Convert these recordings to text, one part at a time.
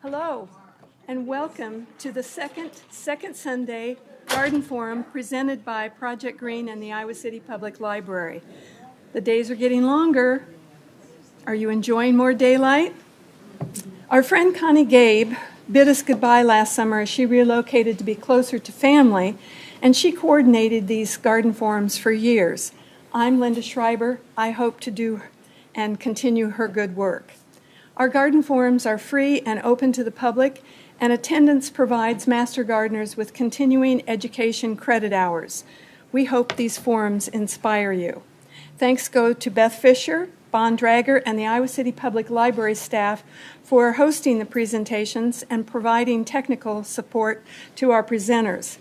Hello, and welcome to the second Sunday Garden Forum presented by Project Green and the Iowa City Public Library. The days are getting longer. Are you enjoying more daylight? Our friend Connie Gabe bid us goodbye last summer as she relocated to be closer to family, and she coordinated these garden forums for years. I'm Linda Schreiber. I hope to do and continue her good work. Our garden forums are free and open to the public, and attendance provides master gardeners with continuing education credit hours. We hope these forums inspire you. Thanks go to Beth Fisher, Bon Drager, and the Iowa City Public Library staff for hosting the presentations and providing technical support to our presenters.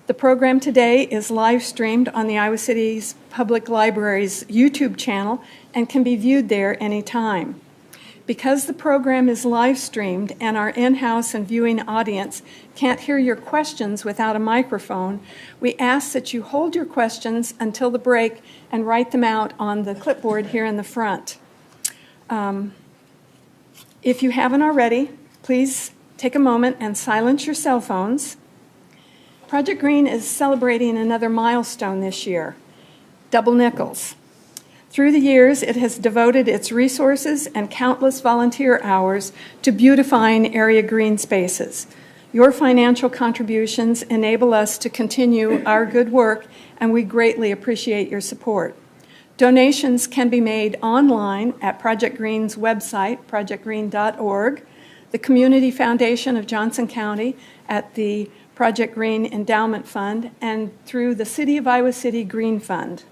The program today is live streamed on the Iowa City's Public Library's YouTube channel and can be viewed there anytime. Because the program is live streamed and our in-house and viewing audience can't hear your questions without a microphone, we ask that you hold your questions until the break and write them out on the clipboard here in the front. If you haven't already, please take a moment and silence your cell phones. Project Green is celebrating another milestone this year, double nickels. Through the years, it has devoted its resources and countless volunteer hours to beautifying area green spaces. Your financial contributions enable us to continue our good work, and we greatly appreciate your support. Donations can be made online at Project Green's website, projectgreen.org, the Community Foundation of Johnson County at the Project Green Endowment Fund, and through the City of Iowa City Green Fund.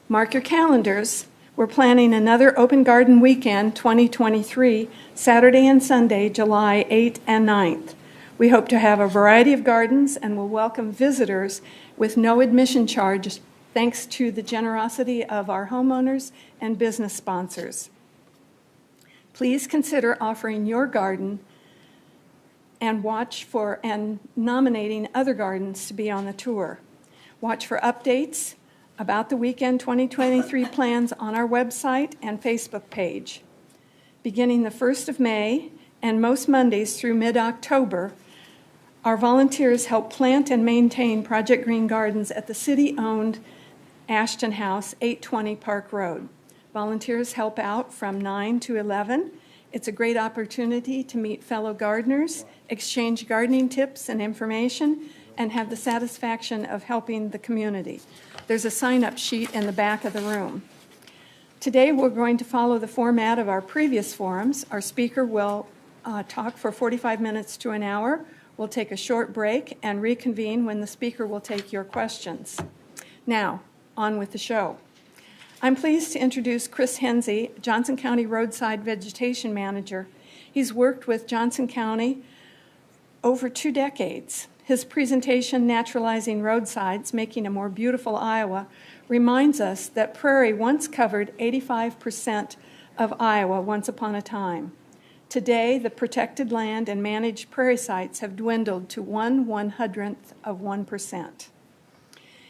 Mark your calendars. We're planning another Open Garden Weekend 2023, Saturday and Sunday, July 8th and 9th. We hope to have a variety of gardens and will welcome visitors with no admission charge, thanks to the generosity of our homeowners and business sponsors. Please consider offering your garden and watch for and nominating other gardens to be on the tour. Watch for updates about the weekend 2023 plans on our website and Facebook page. Beginning the 1st of May and most Mondays through mid-October, our volunteers help plant and maintain Project Green Gardens at the city-owned Ashton House, 820 Park Road. Volunteers help out from 9 to 11. It's a great opportunity to meet fellow gardeners, exchange gardening tips and information, and have the satisfaction of helping the community. There's a sign-up sheet in the back of the room. Today we're going to follow the format of our previous forums. Our speaker will talk for 45 minutes to an hour. We'll take a short break and reconvene when the speaker will take your questions. Now, on with the show. I'm pleased to introduce Chris Henze, Johnson County Roadside Vegetation Manager. He's worked with Johnson County over 2 decades. His presentation, Naturalizing Roadsides, Making a More Beautiful Iowa, reminds us that prairie once covered 85% of Iowa once upon a time. Today, the protected land and managed prairie sites have dwindled to 1/100th of 1%.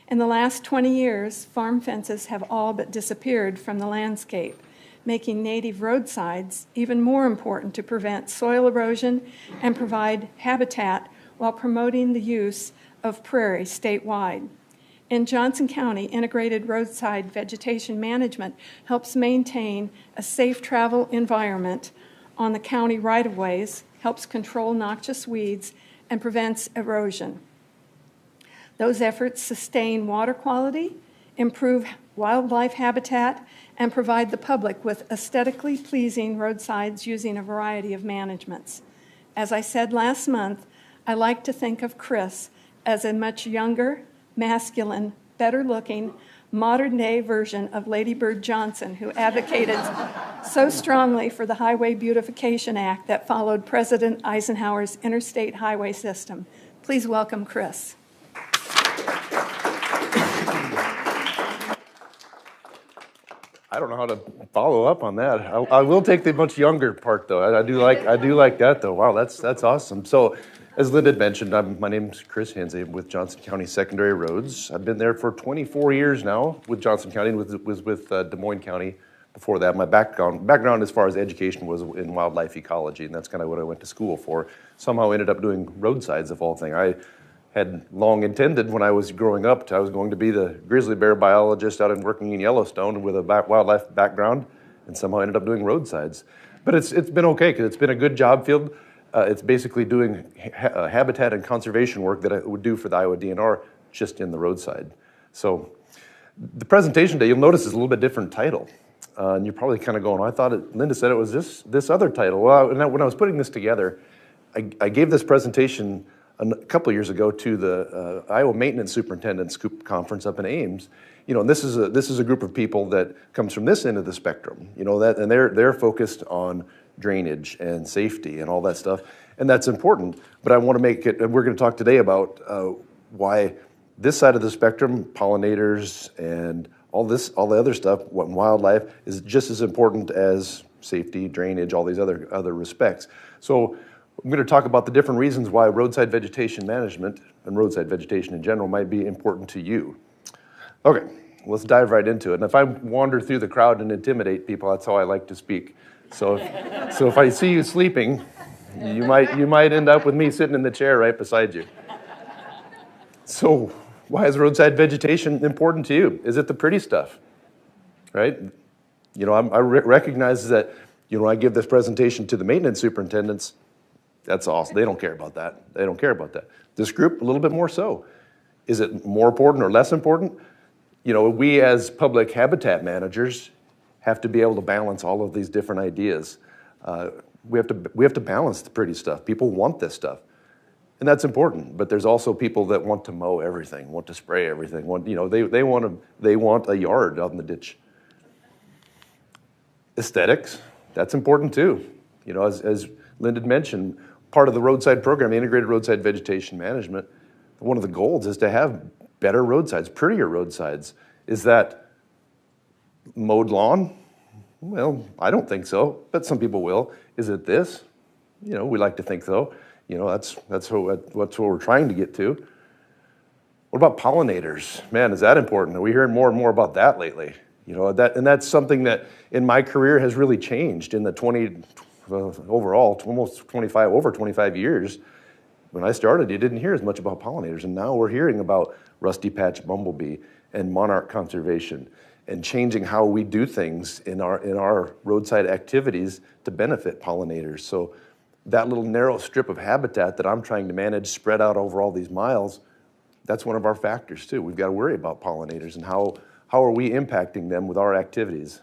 In the last 20 years, farm fences have all but disappeared from the landscape, making native roadsides even more important to prevent soil erosion and provide habitat while promoting the use of prairie statewide. In Johnson County, integrated roadside vegetation management helps maintain a safe travel environment on the county right-of-ways, helps control noxious weeds, and prevents erosion. Those efforts sustain water quality, improve wildlife habitat, and provide the public with aesthetically pleasing roadsides using a variety of managements. As I said last month, I like to think of Chris as a much younger, masculine, better-looking, modern-day version of Lady Bird Johnson, who advocated so strongly for the Highway Beautification Act that followed President Eisenhower's interstate highway system. Please welcome Chris. I don't know how to follow up on that. I will take the much younger part, though. I do like that, though. Wow, that's awesome. So, as Linda mentioned, my name's Chris Henze with Johnson County Secondary Roads. I've been there for 24 years now with Johnson County, with Des Moines County Before that, my background as far as education was in wildlife ecology, and that's kind of what I went to school for. Somehow ended up doing roadsides of all things. I had long intended when I was growing up, I was going to be the grizzly bear biologist out and working in Yellowstone with a wildlife background, and somehow ended up doing roadsides. But it's been okay, because it's been a good job field. It's basically doing habitat and conservation work that I would do for the Iowa DNR just in the roadside. So the presentation today, you'll notice, is a little bit different title. And you're probably kind of going, I thought Linda said it was this other title. Well, when I was putting this together, I gave this presentation a couple of years ago to the Iowa Maintenance Superintendent's Conference up in Ames. You know, and this is a group of people that comes from this end of the spectrum. You know, and they're focused on drainage and safety and all that stuff, and that's important. But I want to make it, and we're going to talk today about why this side of the spectrum, pollinators and all the other stuff, what wildlife is just as important as safety, drainage, all these other respects. So I'm going to talk about the different reasons why roadside vegetation management and roadside vegetation in general might be important to you. Okay, let's dive right into it. And if I wander through the crowd and intimidate people, that's how I like to speak. So if I see you sleeping, you might end up with me sitting in the chair right beside you. So why is roadside vegetation important to you? Is it the pretty stuff, right? You know, I recognize that, you know, I give this presentation to the maintenance superintendents. That's awesome. They don't care about that. They don't care about that. This group, a little bit more so. Is it more important or less important? You know, we as public habitat managers have to be able to balance all of these different ideas. We have to balance the pretty stuff. People want this stuff. And that's important, but there's also people that want to mow everything, want to spray everything. They want a yard out in the ditch. Aesthetics, that's important too. You know, as Linda mentioned, part of the roadside program, the Integrated Roadside Vegetation Management, one of the goals is to have better roadsides, prettier roadsides. Is that mowed lawn? Well, I don't think so, but some people will. Is it this? You know, we like to think so. You know, that's what we're trying to get to. What about pollinators? Man, is that important? Are we hearing more and more about that lately? You know, that's something that in my career has really changed in the overall, almost over 25 years. When I started, you didn't hear as much about pollinators, and now we're hearing about rusty patch bumblebee and monarch conservation and changing how we do things in our roadside activities to benefit pollinators. So that little narrow strip of habitat that I'm trying to manage spread out over all these miles, that's one of our factors too. We've got to worry about pollinators and how are we impacting them with our activities.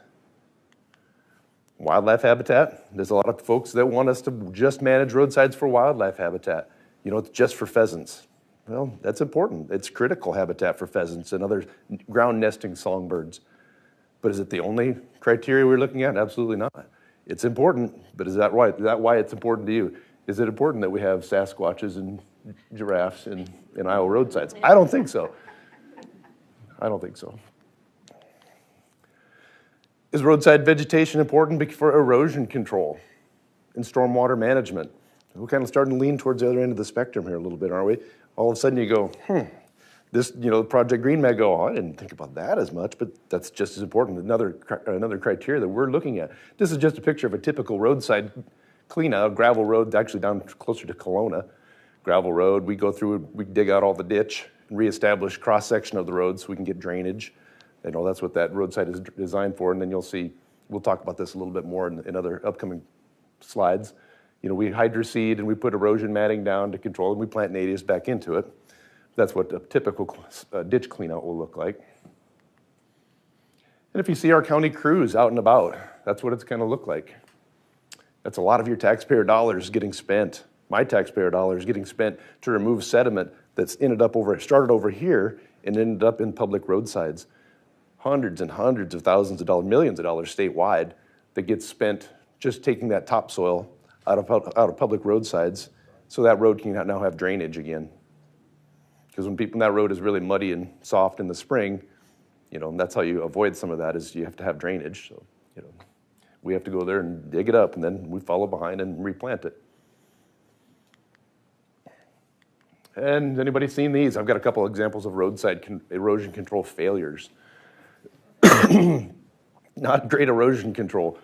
Wildlife habitat, there's a lot of folks that want us to just manage roadsides for wildlife habitat. You know, it's just for pheasants. Well, that's important. It's critical habitat for pheasants and other ground nesting songbirds. But is it the only criteria we're looking at? Absolutely not. It's important, but is that why it's important to you? Is it important that we have Sasquatches and giraffes in Iowa roadsides? I don't think so. I don't think so. Is roadside vegetation important for erosion control and stormwater management? We're kind of starting to lean towards the other end of the spectrum here a little bit, aren't we? All of a sudden you go, this, you know, Project Green may go, oh, I didn't think about that as much, but that's just as important. Another criteria that we're looking at. This is just a picture of a typical roadside cleanout, gravel road, actually down closer to Kelowna. Gravel road, we go through, we dig out all the ditch and reestablish cross-section of the road so we can get drainage. You know, that's what that roadside is designed for, and then you'll see, we'll talk about this a little bit more in other upcoming slides. You know, we hydroseed and we put erosion matting down to control, and we plant natives back into it. That's what a typical ditch cleanout will look like. And if you see our county crews out and about, that's what it's going to look like. That's a lot of your taxpayer dollars getting spent, my taxpayer dollars getting spent to remove sediment that's started over here and ended up in public roadsides. Hundreds and hundreds of thousands of dollars, millions of dollars statewide that gets spent just taking that topsoil out of public roadsides so that road can now have drainage again. Because when that road is really muddy and soft in the spring, you know, and that's how you avoid some of that is you have to have drainage. So, you know, we have to go there and dig it up, and then we follow behind and replant it. And anybody seen these? I've got a couple examples of roadside erosion control failures. not great erosion control.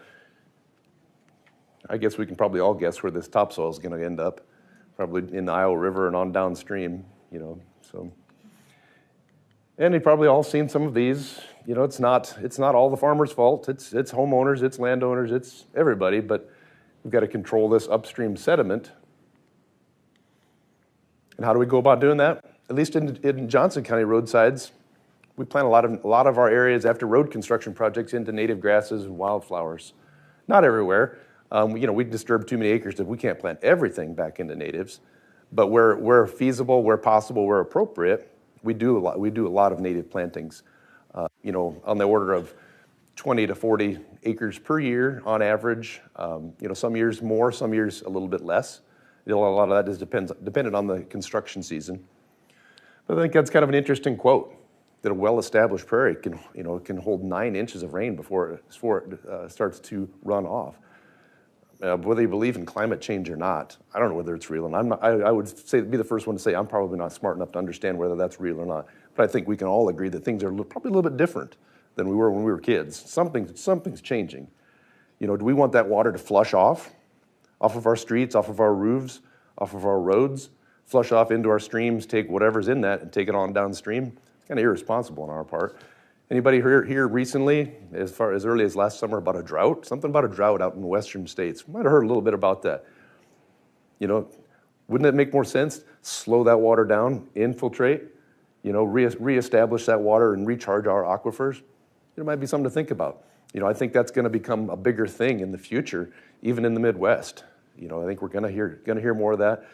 I guess we can probably all guess where this topsoil is going to end up, probably in the Iowa River and on downstream, you know, so. And you've probably all seen some of these. You know, it's not all the farmer's fault. It's homeowners, it's landowners, it's everybody, but we've got to control this upstream sediment. And how do we go about doing that? At least in Johnson County roadsides, we plant a lot of our areas after road construction projects into native grasses and wildflowers. Not everywhere. You know, we disturb too many acres that we can't plant everything back into natives. But where feasible, where possible, where appropriate, we do a lot of native plantings. You know, on the order of 20 to 40 acres per year on average. You know, some years more, some years a little bit less. You know, a lot of that is dependent on the construction season. But I think that's kind of an interesting quote, that a well-established prairie can hold 9 inches of rain before it starts to run off. Whether you believe in climate change or not, I don't know whether it's real, and I would be the first one to say I'm probably not smart enough to understand whether that's real or not. But I think we can all agree that things are probably a little bit different than we were when we were kids. Something's changing. You know, do we want that water to flush off of our streets, off of our roofs, off of our roads, flush off into our streams, take whatever's in that and take it on downstream? It's kind of irresponsible on our part. Anybody here recently, as early as last summer, about a drought? Something about a drought out in the western states. Might have heard a little bit about that. You know, wouldn't it make more sense? Slow that water down, infiltrate, you know, reestablish that water and recharge our aquifers. It might be something to think about. You know, I think that's going to become a bigger thing in the future, even in the Midwest. You know, I think we're going to hear more of that.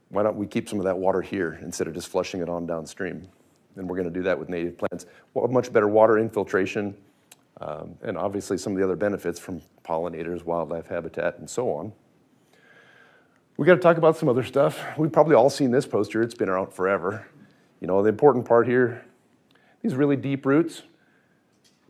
Why don't we keep some of that water here instead of just flushing it on downstream? And we're going to do that with native plants. Well, much better water infiltration, and obviously some of the other benefits from pollinators, wildlife habitat, and so on. We got to talk about some other stuff. We've probably all seen this poster. It's been around forever. You know, the important part here, these really deep roots.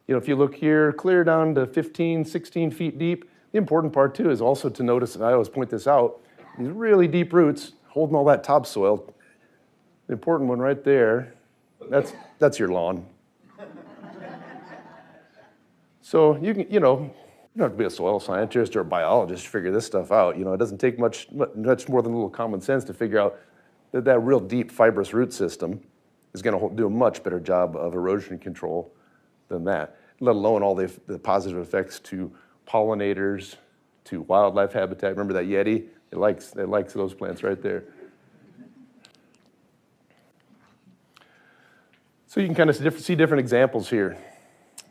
You know, if you look here, clear down to 15, 16 feet deep. The important part too is also to notice, and I always point this out, these really deep roots holding all that topsoil. The important one right there, that's your lawn. So you don't have to be a soil scientist or a biologist to figure this stuff out. You know, it doesn't take much more than a little common sense to figure out that real deep fibrous root system is going to do a much better job of erosion control than that, let alone all the positive effects to pollinators, to wildlife habitat. Remember that Yeti? It likes those plants right there. So you can kind of see different examples here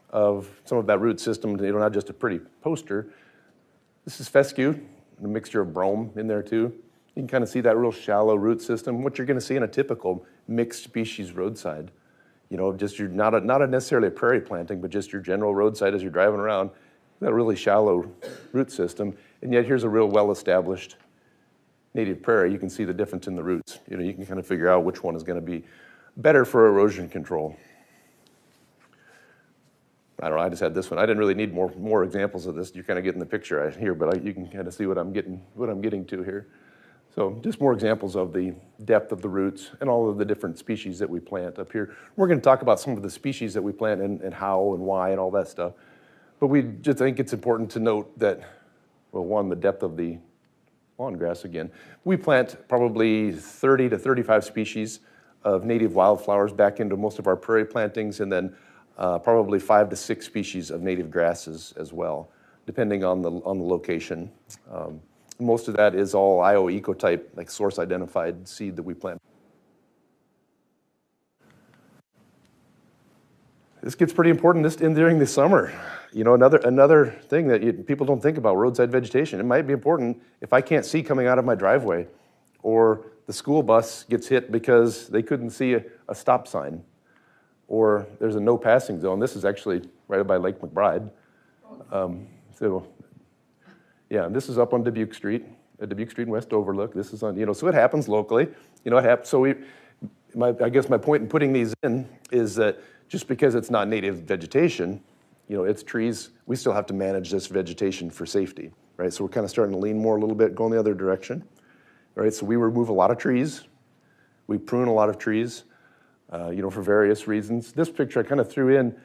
of some of that root system. You know, not just a pretty poster. This is fescue, a mixture of brome in there too. You can kind of see that real shallow root system, what you're going to see in a typical mixed species roadside. You know, just not necessarily a prairie planting, but just your general roadside as you're driving around. That really shallow root system, and yet here's a real well-established native prairie. You can see the difference in the roots. You know, you can kind of figure out which one is going to be better for erosion control. I don't know, I just had this one. I didn't really need more examples of this. You're kind of getting the picture here, but you can kind of see what I'm getting to here. So just more examples of the depth of the roots and all of the different species that we plant up here. We're going to talk about some of the species that we plant and how and why and all that stuff. But we just think it's important to note that, well, one, the depth of the lawn grass again. We plant probably 30 to 35 species of native wildflowers back into most of our prairie plantings, and then probably 5 to 6 species of native grasses as well, depending on the location. Most of that is all Iowa ecotype, like source identified seed that we plant. This gets pretty important during the summer. You know, another thing that people don't think about, roadside vegetation. It might be important if I can't see coming out of my driveway, or the school bus gets hit because they couldn't see a stop sign, or there's a no passing zone. This is actually right by Lake McBride. Yeah, this is up on Dubuque Street and West Overlook. This is on, you know, so it happens locally. You know, it happens. So I guess my point in putting these in is that just because it's not native vegetation, you know, it's trees, we still have to manage this vegetation for safety, right? So we're kind of starting to lean more a little bit, going the other direction, right? So we remove a lot of trees. We prune a lot of trees, you know, for various reasons. This picture I kind of threw in,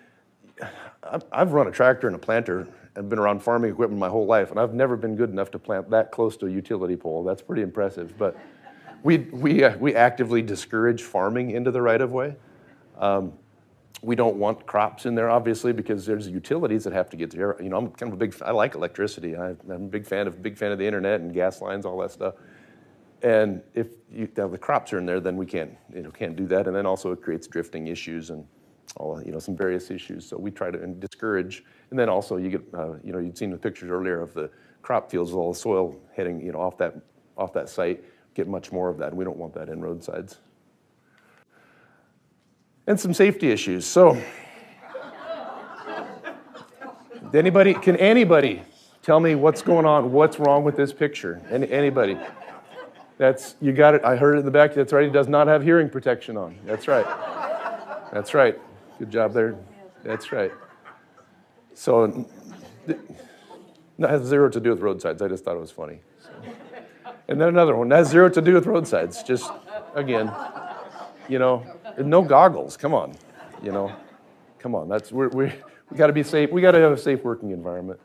I've run a tractor and a planter and been around farming equipment my whole life, and I've never been good enough to plant that close to a utility pole. That's pretty impressive. But we actively discourage farming into the right-of-way. We don't want crops in there, obviously, because there's utilities that have to get there. You know, I'm kind of I like electricity. I'm a big fan of the internet and gas lines, all that stuff. And if the crops are in there, then we can't do that. And then also it creates drifting issues and all, some various issues. So we try to discourage. And then also you get, you'd seen the pictures earlier of the crop fields with all the soil heading, off that site. Get much more of that. And we don't want that in roadsides. And some safety issues. So, can anybody tell me what's going on? What's wrong with this picture? Anybody? You got it. I heard it in the back. That's right. He does not have hearing protection on. That's right. That's right. Good job there. That's right. So, it has zero to do with roadsides. I just thought it was funny. So. And then another one. That has zero to do with roadsides. Just, again, no goggles. Come on, come on. We got to be safe. We got to have a safe working environment.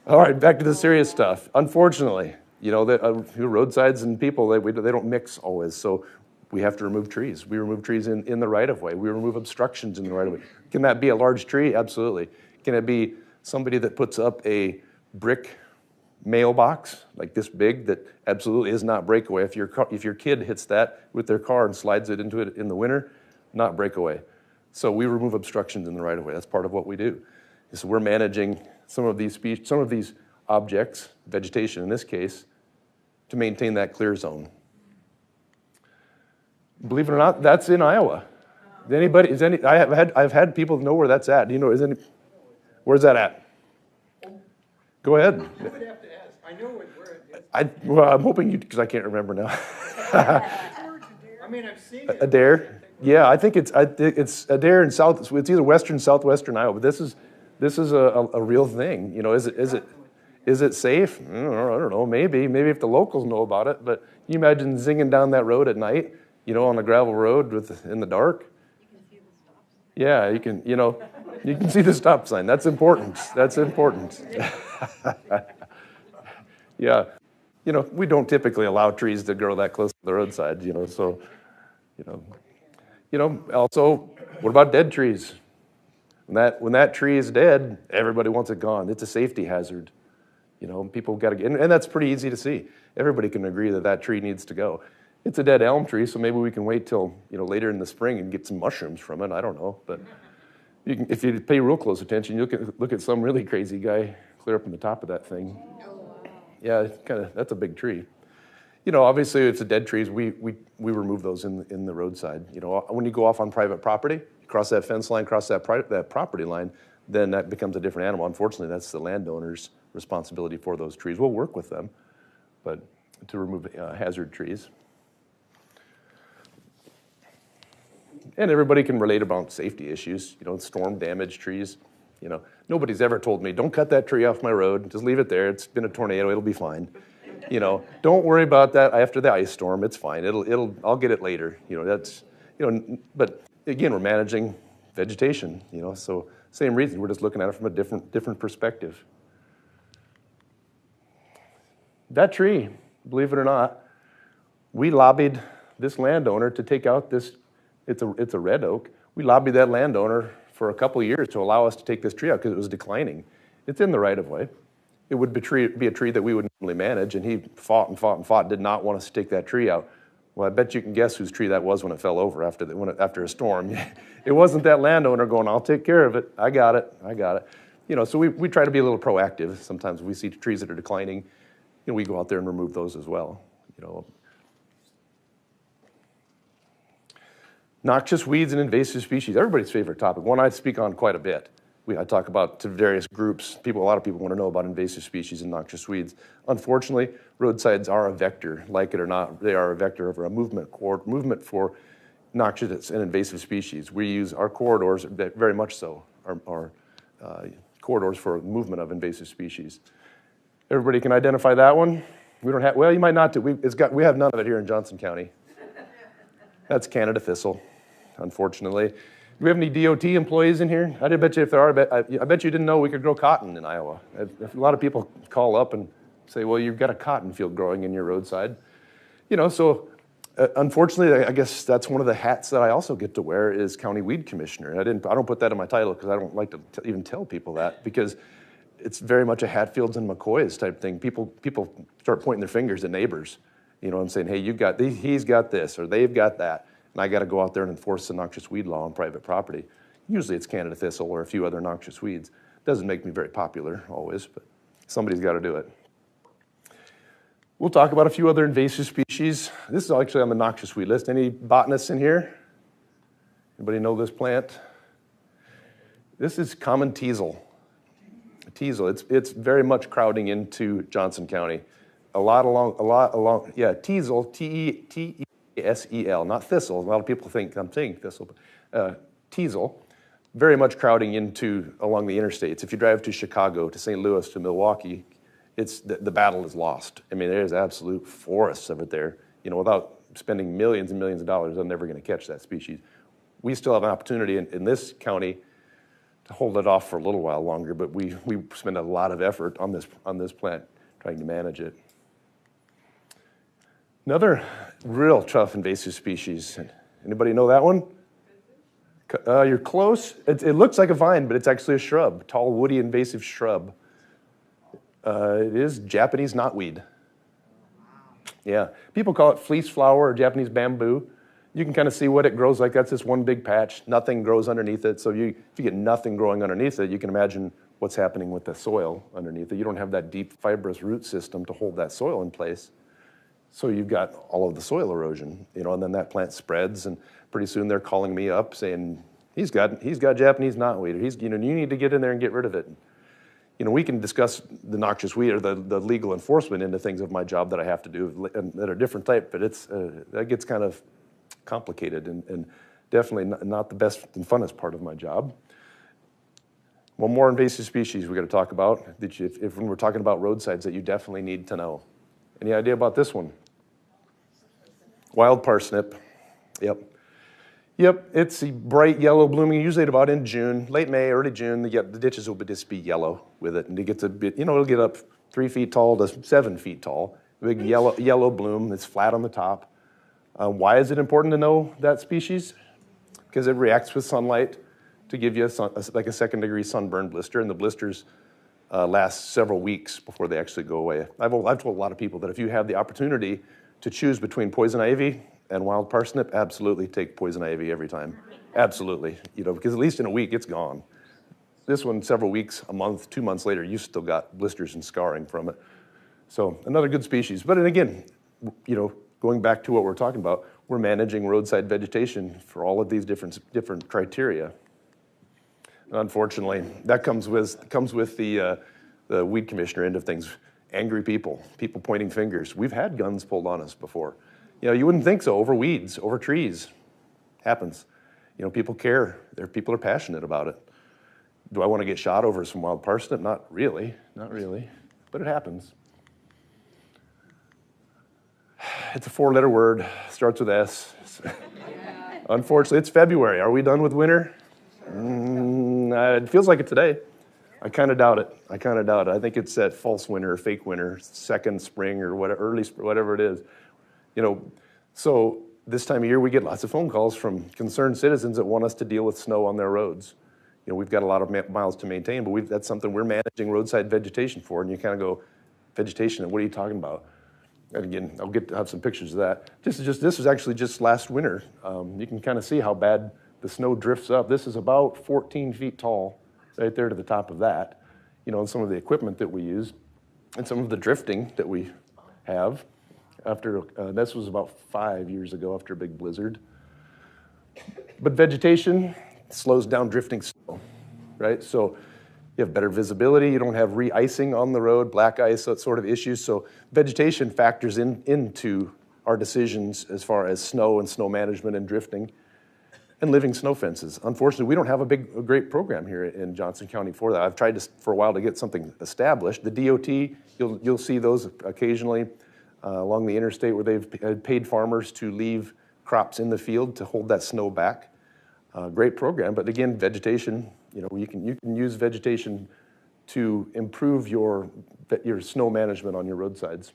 All right, back to the serious stuff. Unfortunately, roadsides and people they don't mix always. So we have to remove trees. We remove trees in the right of way. We remove obstructions in the right of way. Can that be a large tree? Absolutely. Can it be somebody that puts up a brick mailbox like this big that absolutely is not breakaway? If your kid hits that with their car and slides it into it in the winter, not breakaway. So we remove obstructions in the right of way. That's part of what we do. So we're managing some of these objects, vegetation in this case, to maintain that clear zone. Believe it or not, that's in Iowa. I've had people know where that's at. Where's that at? Go ahead. I would have to ask. I know where it is. Well, I'm hoping because I can't remember now. I mean, I've seen it. Adair? Yeah, I think it's Adair in south. It's either western, southwestern Iowa. But this is a real thing. Is it safe? I don't know. Maybe if the locals know about it. But you imagine zinging down that road at night, on a gravel road in the dark. Yeah, you can see the stop sign. That's important. That's important. Yeah. We don't typically allow trees to grow that close to the roadside, so, also, what about dead trees? When that tree is dead, everybody wants it gone. It's a safety hazard. People got to get, and that's pretty easy to see. Everybody can agree that tree needs to go. It's a dead elm tree, so maybe we can wait till, later in the spring and get some mushrooms from it. I don't know, but if you pay real close attention, you look at some really crazy guy clear up on the top of that thing. Yeah, that's a big tree. Obviously, if it's a dead trees, we remove those in the roadside. When you go off on private property, cross that fence line, cross that property line, then that becomes a different animal. Unfortunately, that's the landowner's responsibility for those trees. We'll work with them, but to remove hazard trees. And everybody can relate about safety issues, storm damage trees. Nobody's ever told me, don't cut that tree off my road, just leave it there. It's been a tornado, it'll be fine. Don't worry about that after the ice storm, it's fine. I'll get it later. But again, we're managing vegetation, so same reason, we're just looking at it from a different perspective. That tree, believe it or not, we lobbied this landowner to take out this. It's a red oak. We lobbied that landowner for a couple of years to allow us to take this tree out because it was declining. It's in the right of way. It would be a tree that we would normally manage, and he fought and fought and fought, did not want us to take that tree out. Well, I bet you can guess whose tree that was when it fell over after a storm. It wasn't that landowner going, I'll take care of it. I got it. So we try to be a little proactive. Sometimes we see trees that are declining, we go out there and remove those as well. Noxious weeds and invasive species, everybody's favorite topic, one I speak on quite a bit. I talk about to various groups. A lot of people want to know about invasive species and noxious weeds. Unfortunately, roadsides are a vector, like it or not. They are a vector of a movement for noxious and invasive species. We use our corridors, very much so, our corridors for movement of invasive species. Everybody can identify that one? We don't have, well, you might not do. We have none of it here in Johnson County. That's Canada thistle, unfortunately. Do we have any DOT employees in here? I bet you if there are, I bet you didn't know we could grow cotton in Iowa. A lot of people call up and say, well, you've got a cotton field growing in your roadside. You know, so unfortunately, I guess that's one of the hats that I also get to wear is County Weed Commissioner. I don't put that in my title because I don't like to even tell people that, because it's very much a Hatfields and McCoys type thing. People start pointing their fingers at neighbors, you know, and saying, hey, he's got this or they've got that. And I got to go out there and enforce the noxious weed law on private property. Usually it's Canada thistle or a few other noxious weeds. Doesn't make me very popular always, but somebody's got to do it. We'll talk about a few other invasive species. This is actually on the noxious weed list. Any botanists in here? Anybody know this plant? This is common teasel. Teasel, it's very much crowding into Johnson County. A lot along, yeah, teasel, T-E-S-E-L, not thistle. A lot of people think I'm saying thistle, but teasel, very much crowding into along the interstates. If you drive to Chicago, to St. Louis, to Milwaukee, it's the battle is lost. I mean, there's absolute forests of it there. You know, without spending millions and millions of dollars, I'm never going to catch that species. We still have an opportunity in this county to hold it off for a little while longer, but we spend a lot of effort on this plant trying to manage it. Another real tough invasive species. Anybody know that one? You're close. It looks like a vine, but it's actually a shrub, tall, woody, invasive shrub. It is Japanese knotweed. Yeah, people call it fleece flower or Japanese bamboo. You can kind of see what it grows like. That's just one big patch. Nothing grows underneath it. So if you get nothing growing underneath it, you can imagine what's happening with the soil underneath it. You don't have that deep fibrous root system to hold that soil in place. So you've got all of the soil erosion, you know, and then that plant spreads, and pretty soon they're calling me up saying, he's got Japanese knotweed, or you need to get in there and get rid of it. You know, we can discuss the noxious weed or the legal enforcement into things of my job that I have to do that are different type, but that gets kind of complicated and definitely not the best and funnest part of my job. One more invasive species we got to talk about, if when we're talking about roadsides, that you definitely need to know. Any idea about this one? Wild parsnip. Yep, it's a bright yellow blooming, usually at about in June, late May, early June. The ditches will just be yellow with it, and it gets a bit, you know, it'll get up 3 feet tall to 7 feet tall. Big yellow bloom that's flat on the top. Why is it important to know that species? Because it reacts with sunlight to give you like a second-degree sunburn blister, and the blisters last several weeks before they actually go away. I've told a lot of people that if you have the opportunity to choose between poison ivy and wild parsnip, absolutely take poison ivy every time. Absolutely, you know, because at least in a week it's gone. This one, several weeks, a month, 2 months later, you still got blisters and scarring from it. So another good species. But again, you know, going back to what we're talking about, we're managing roadside vegetation for all of these different criteria. And unfortunately, that comes with the weed commissioner end of things. Angry people pointing fingers. We've had guns pulled on us before. You know, you wouldn't think so, over weeds, over trees. Happens. You know, people care. People are passionate about it. Do I want to get shot over some wild parsnip? Not really, but it happens. It's a 4-letter word, starts with S. Unfortunately, it's February. Are we done with winter? It feels like it today. I kind of doubt it. I think it's that false winter, fake winter, second spring or whatever, early spring, whatever it is. You know, so this time of year we get lots of phone calls from concerned citizens that want us to deal with snow on their roads. You know, we've got a lot of miles to maintain, but that's something we're managing roadside vegetation for. And you kind of go, vegetation, what are you talking about? And again, I'll have some pictures of that. This is actually just last winter. You can kind of see how bad the snow drifts up. This is about 14 feet tall, right there to the top of that. You know, and some of the equipment that we use, and some of the drifting that we have. After this was about 5 years ago, after a big blizzard. But vegetation slows down drifting snow, right? So you have better visibility. You don't have re-icing on the road, black ice, that sort of issues. So vegetation factors into our decisions as far as snow and snow management and drifting and living snow fences. Unfortunately, we don't have a great program here in Johnson County for that. I've tried for a while to get something established. The DOT, you'll see those occasionally along the interstate where they've paid farmers to leave crops in the field to hold that snow back. Great program, but again, vegetation, you can use vegetation to improve your snow management on your roadsides.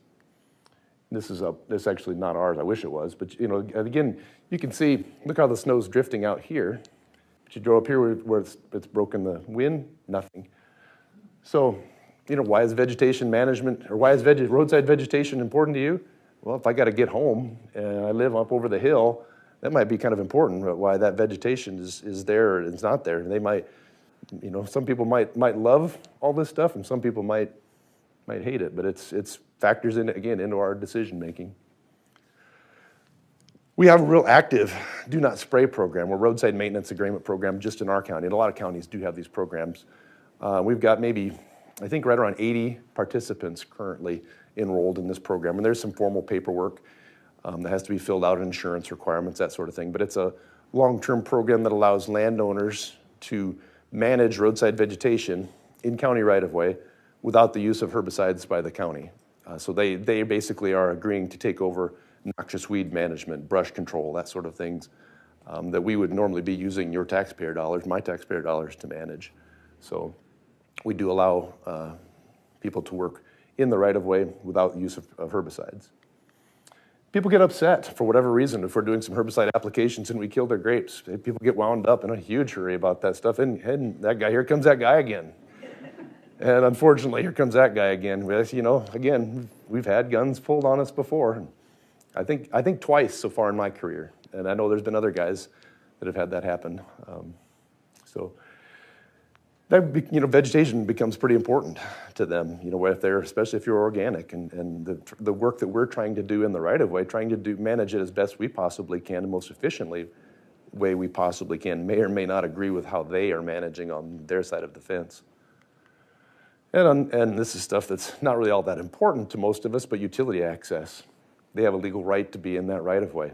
This is actually not ours. I wish it was, but again, you can see. Look how the snow's drifting out here. But you go up here where it's broken the wind, nothing. So, why is vegetation management, or why is roadside vegetation important to you? Well, if I got to get home and I live up over the hill, that might be kind of important. But why that vegetation is there or it's not there? They might, some people might love all this stuff, and some people might hate it. But it's factors in again into our decision making. We have a real active do not spray program, or roadside maintenance agreement program, just in our county. And a lot of counties do have these programs. We've got maybe, I think, right around 80 participants currently enrolled in this program. And there's some formal paperwork that has to be filled out, insurance requirements, that sort of thing. But it's a long-term program that allows landowners to manage roadside vegetation in county right-of-way without the use of herbicides by the county. So they basically are agreeing to take over noxious weed management, brush control, that sort of things that we would normally be using your taxpayer dollars, my taxpayer dollars, to manage. So we do allow people to work in the right-of-way without use of herbicides. People get upset for whatever reason if we're doing some herbicide applications and we kill their grapes. People get wound up in a huge hurry about that stuff. And that guy, here comes that guy again. And unfortunately, here comes that guy again. Again, we've had guns pulled on us before. I think twice so far in my career. And I know there's been other guys that have had that happen. So that, vegetation becomes pretty important to them, especially if you're organic, and the work that we're trying to do in the right-of-way, trying to manage it as best we possibly can, the most efficiently way we possibly can, may or may not agree with how they are managing on their side of the fence. And this is stuff that's not really all that important to most of us, but utility access. They have a legal right to be in that right-of-way.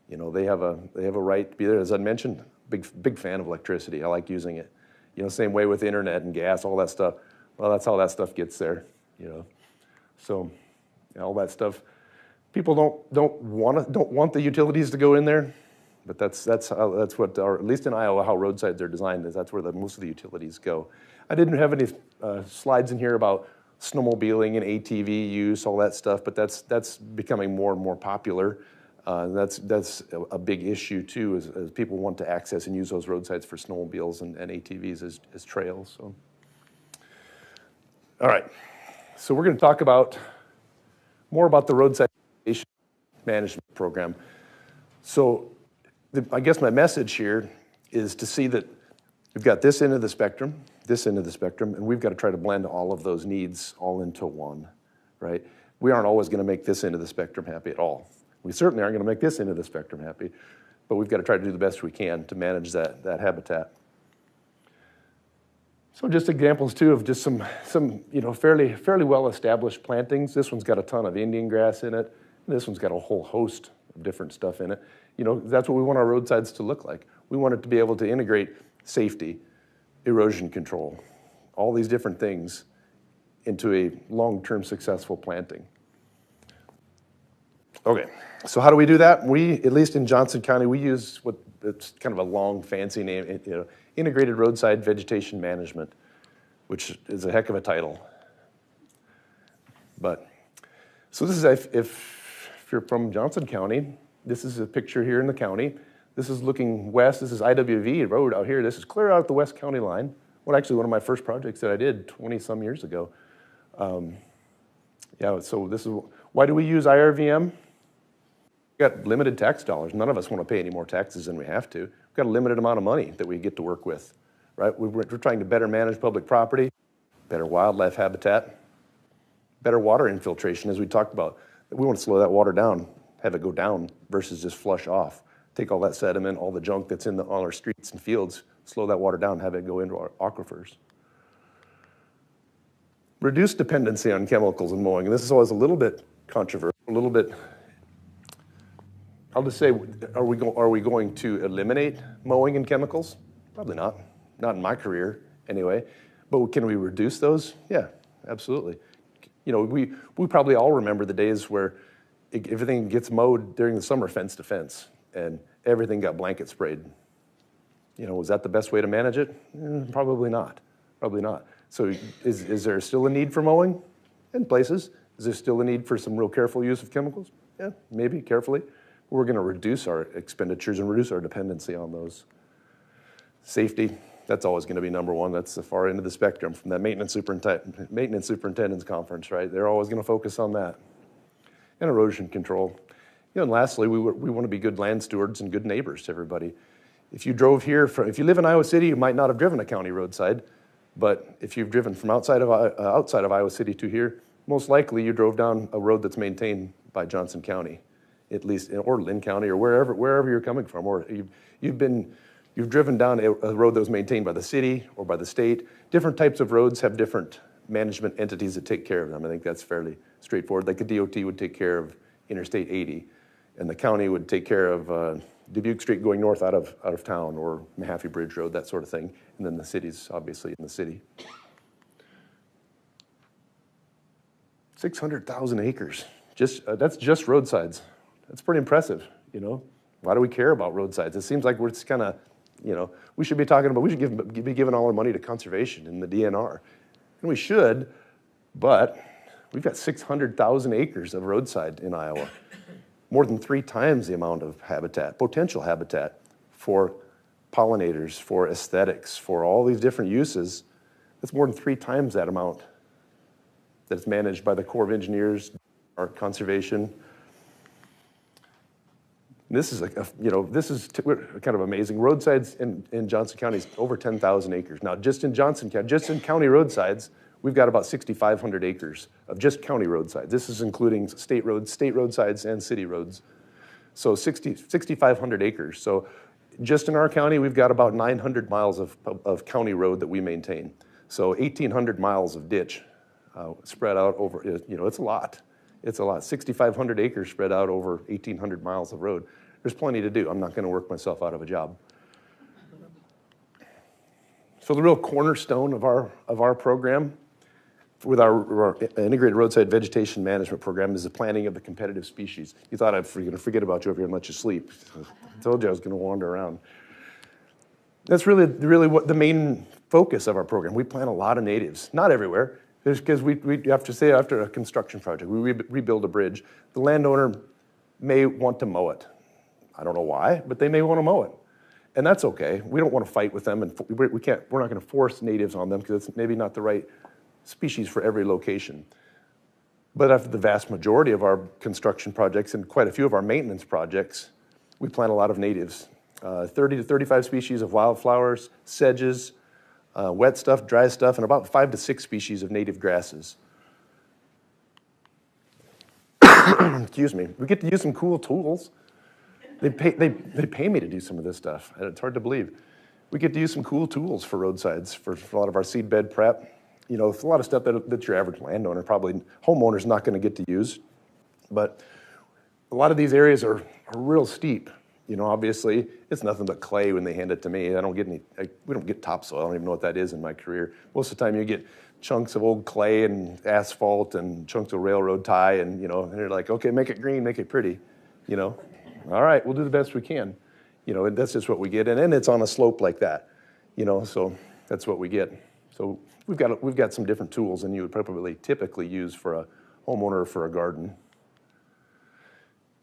They have a right to be there. As I mentioned, big fan of electricity. I like using it. Same way with internet and gas, all that stuff. Well, that's how that stuff gets there, So, all that stuff. People don't want the utilities to go in there, but that's what at least in Iowa, how roadsides are designed, is that's where most of the utilities go. I didn't have any slides in here about snowmobiling and ATV use, all that stuff, but that's becoming more and more popular. That's a big issue too, as people want to access and use those roadsides for snowmobiles and ATVs as trails. So, all right, so we're going to talk more about the Roadside Vegetation Management Program. So I guess my message here is to see that we've got this end of the spectrum, and we've got to try to blend all of those needs all into one, right? We aren't always going to make this end of the spectrum happy at all. We certainly aren't going to make this end of the spectrum happy, but we've got to try to do the best we can to manage that habitat. So just examples too of just some fairly well-established plantings. This one's got a ton of Indian grass in it. This one's got a whole host of different stuff in it. That's what we want our roadsides to look like. We want it to be able to integrate safety, erosion control, all these different things into a long-term successful planting. Okay, so how do we do that? We, at least in Johnson County, we use it's kind of a long, fancy name, Integrated Roadside Vegetation Management, which is a heck of a title. But, so this is, if you're from Johnson County, this is a picture here in the county. This is looking west. This is IWV Road out here. This is clear out the west county line. Well, actually, one of my first projects that I did 20-some years ago. So this is, why do we use IRVM? We've got limited tax dollars. None of us want to pay any more taxes than we have to. We've got a limited amount of money that we get to work with, right? We're trying to better manage public property, better wildlife habitat, better water infiltration, as we talked about. We want to slow that water down, have it go down versus just flush off. Take all that sediment, all the junk that's on our streets and fields, slow that water down, have it go into our aquifers. Reduce dependency on chemicals in mowing. And this is always a little bit controversial, a little bit, I'll just say, are we going to eliminate mowing and chemicals? Probably not. Not in my career, anyway. But can we reduce those? Yeah, absolutely. We probably all remember the days where everything gets mowed during the summer fence to fence, and everything got blanket sprayed. You know, was that the best way to manage it? Probably not. Probably not. So is there still a need for mowing in places? Is there still a need for some real careful use of chemicals? Yeah, maybe carefully. We're going to reduce our expenditures and reduce our dependency on those. Safety, that's always going to be number one. That's the far end of the spectrum from that maintenance superintendent's conference, right? They're always going to focus on that. And erosion control. You know, and lastly, we want to be good land stewards and good neighbors to everybody. If you drove here, if you live in Iowa City, you might not have driven a county roadside, but if you've driven from outside of Iowa City to here, most likely you drove down a road that's maintained by Johnson County, at least, or Lynn County, or wherever you're coming from, or you've driven down a road that was maintained by the city or by the state. Different types of roads have different management entities that take care of them. I think that's fairly straightforward. Like the DOT would take care of Interstate 80, and the county would take care of Dubuque Street going north out of town, or Mahaffey Bridge Road, that sort of thing. And then the city's obviously in the city. 600,000 acres. That's just roadsides. That's pretty impressive, you know. Why do we care about roadsides? It seems like we're just kind of, you know, we should be be giving all our money to conservation and the DNR. And we should, but we've got 600,000 acres of roadside in Iowa. More than 3 times the amount of habitat, potential habitat for pollinators, for aesthetics, for all these different uses. That's more than 3 times that amount that's managed by the Corps of Engineers, our conservation. This is kind of amazing. Roadsides in Johnson County is over 10,000 acres. Now, just in Johnson County, just in county roadsides, we've got about 6,500 acres of just county roadsides. This is including state roadsides and city roads. So 6,500 acres. So just in our county, we've got about 900 miles of county road that we maintain. So 1,800 miles of ditch spread out over, you know, it's a lot. It's a lot. 6,500 acres spread out over 1,800 miles of road. There's plenty to do. I'm not going to work myself out of a job. So the real cornerstone of our program with our integrated roadside vegetation management program is the planting of the competitive species. You thought I was going to forget about you over here and let you sleep. I told you I was going to wander around. That's really what the main focus of our program. We plant a lot of natives, not everywhere. Because we have to say after a construction project, we rebuild a bridge, the landowner may want to mow it. I don't know why, but they may want to mow it. And that's okay. We don't want to fight with them, and we're not going to force natives on them because it's maybe not the right species for every location. But after the vast majority of our construction projects and quite a few of our maintenance projects, we plant a lot of natives. 30 to 35 species of wildflowers, sedges, wet stuff, dry stuff, and about 5 to 6 species of native grasses. Excuse me. We get to use some cool tools. They pay me to do some of this stuff, and it's hard to believe. We get to use some cool tools for roadsides, for a lot of our seed bed prep. You know, it's a lot of stuff that your average landowner, probably homeowner's not going to get to use. But a lot of these areas are real steep. You know, obviously, it's nothing but clay when they hand it to me. We don't get topsoil. I don't even know what that is in my career. Most of the time, you get chunks of old clay and asphalt and chunks of railroad tie, and you know, and they're like, okay, make it green, make it pretty. You know, all right, we'll do the best we can. You know, and that's just what we get, and then it's on a slope like that. You know, so that's what we get. So we've got some different tools than you would probably typically use for a homeowner or for a garden.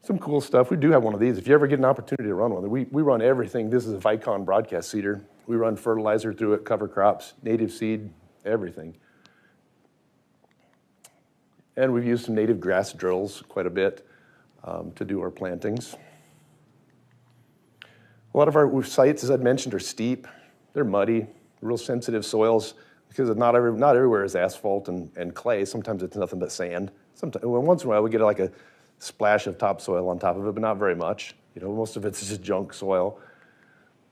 Some cool stuff. We do have one of these. If you ever get an opportunity to run one, we run everything. This is a Vicon broadcast seeder. We run fertilizer through it, cover crops, native seed, everything. And we've used some native grass drills quite a bit to do our plantings. A lot of our sites, as I'd mentioned, are steep. They're muddy, real sensitive soils because not everywhere is asphalt and clay. Sometimes it's nothing but sand. Once in a while we get like a splash of topsoil on top of it, but not very much. You know, most of it's just junk soil.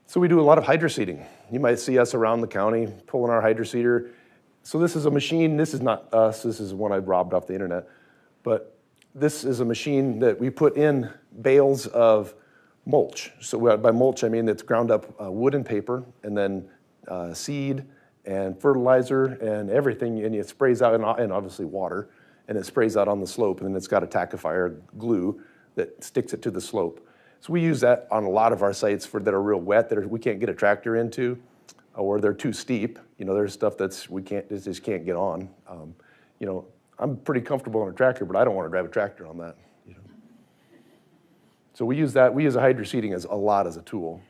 So we do a lot of hydroseeding. You might see us around the county pulling our hydroseeder. So this is a machine. This is not us. This is one I robbed off the internet. But this is a machine that we put in bales of mulch. So by mulch, I mean it's ground up wood and paper, and then seed and fertilizer and everything, and it sprays out, and obviously water. And it sprays out on the slope, and then it's got a tackifier glue that sticks it to the slope. So we use that on a lot of our sites that are real wet, that we can't get a tractor into, or they're too steep. You know, there's stuff that's just can't get on. You know, I'm pretty comfortable on a tractor, but I don't want to drive a tractor on that. You know? So we use that. We use a hydro seeding a lot as a tool.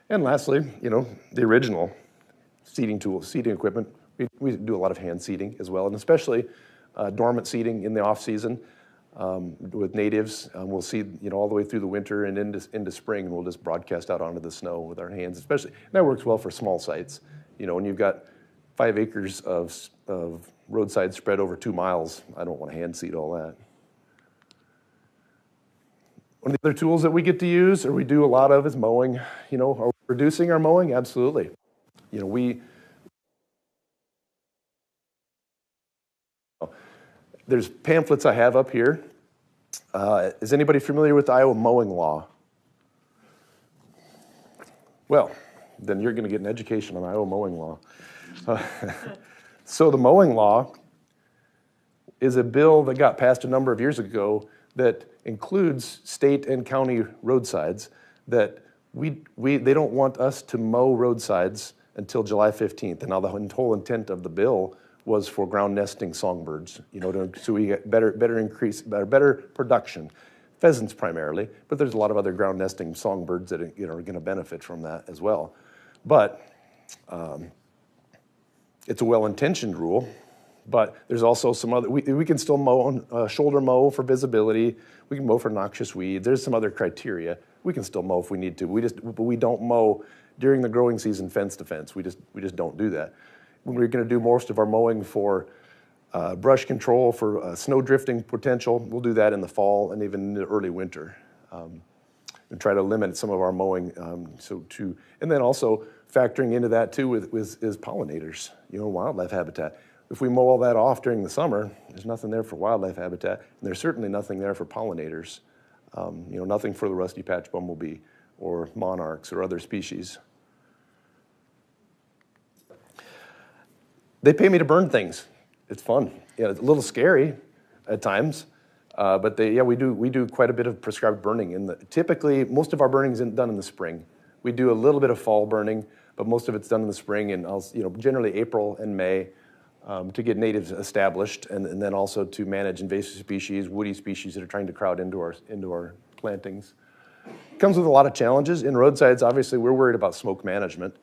And lastly, you know, the original seeding tool, seeding equipment. We do a lot of hand seeding as well, and especially dormant seeding in the off season. With natives, we'll seed, you know, all the way through the winter and into spring, and we'll just broadcast out onto the snow with our hands. Especially, and that works well for small sites. You know, when you've got 5 acres of roadside spread over 2 miles, I don't want to hand seed all that. One of the other tools that we get to use, or we do a lot of, is mowing. You know, are we reducing our mowing? Absolutely. You know, there's pamphlets I have up here. Is anybody familiar with the Iowa mowing law? Well, then you're going to get an education on Iowa mowing law. So the mowing law is a bill that got passed a number of years ago that includes state and county roadsides that they don't want us to mow roadsides until July 15th. And now the whole intent of the bill was for ground nesting songbirds, you know, so we get better production. Pheasants primarily, but there's a lot of other ground nesting songbirds that, you know, are going to benefit from that as well. But it's a well-intentioned rule, but there's also some other, we can still mow, shoulder mow for visibility. We can mow for noxious weeds. There's some other criteria. We can still mow if we need to. But we don't mow during the growing season fence to fence. We just don't do that. We're going to do most of our mowing for brush control, for snow drifting potential. We'll do that in the fall and even in the early winter. And try to limit some of our mowing. And then also factoring into that too is pollinators, you know, wildlife habitat. If we mow all that off during the summer, there's nothing there for wildlife habitat, and there's certainly nothing there for pollinators. You know, nothing for the rusty patch bumblebee or monarchs or other species. They pay me to burn things. It's fun. Yeah, it's a little scary at times, but we do quite a bit of prescribed burning. Typically, most of our burning is done in the spring. We do a little bit of fall burning, but most of it's done in the spring, and generally April and May, to get natives established, and then also to manage invasive species, woody species that are trying to crowd into our plantings. It comes with a lot of challenges. In roadsides, obviously, we're worried about smoke management.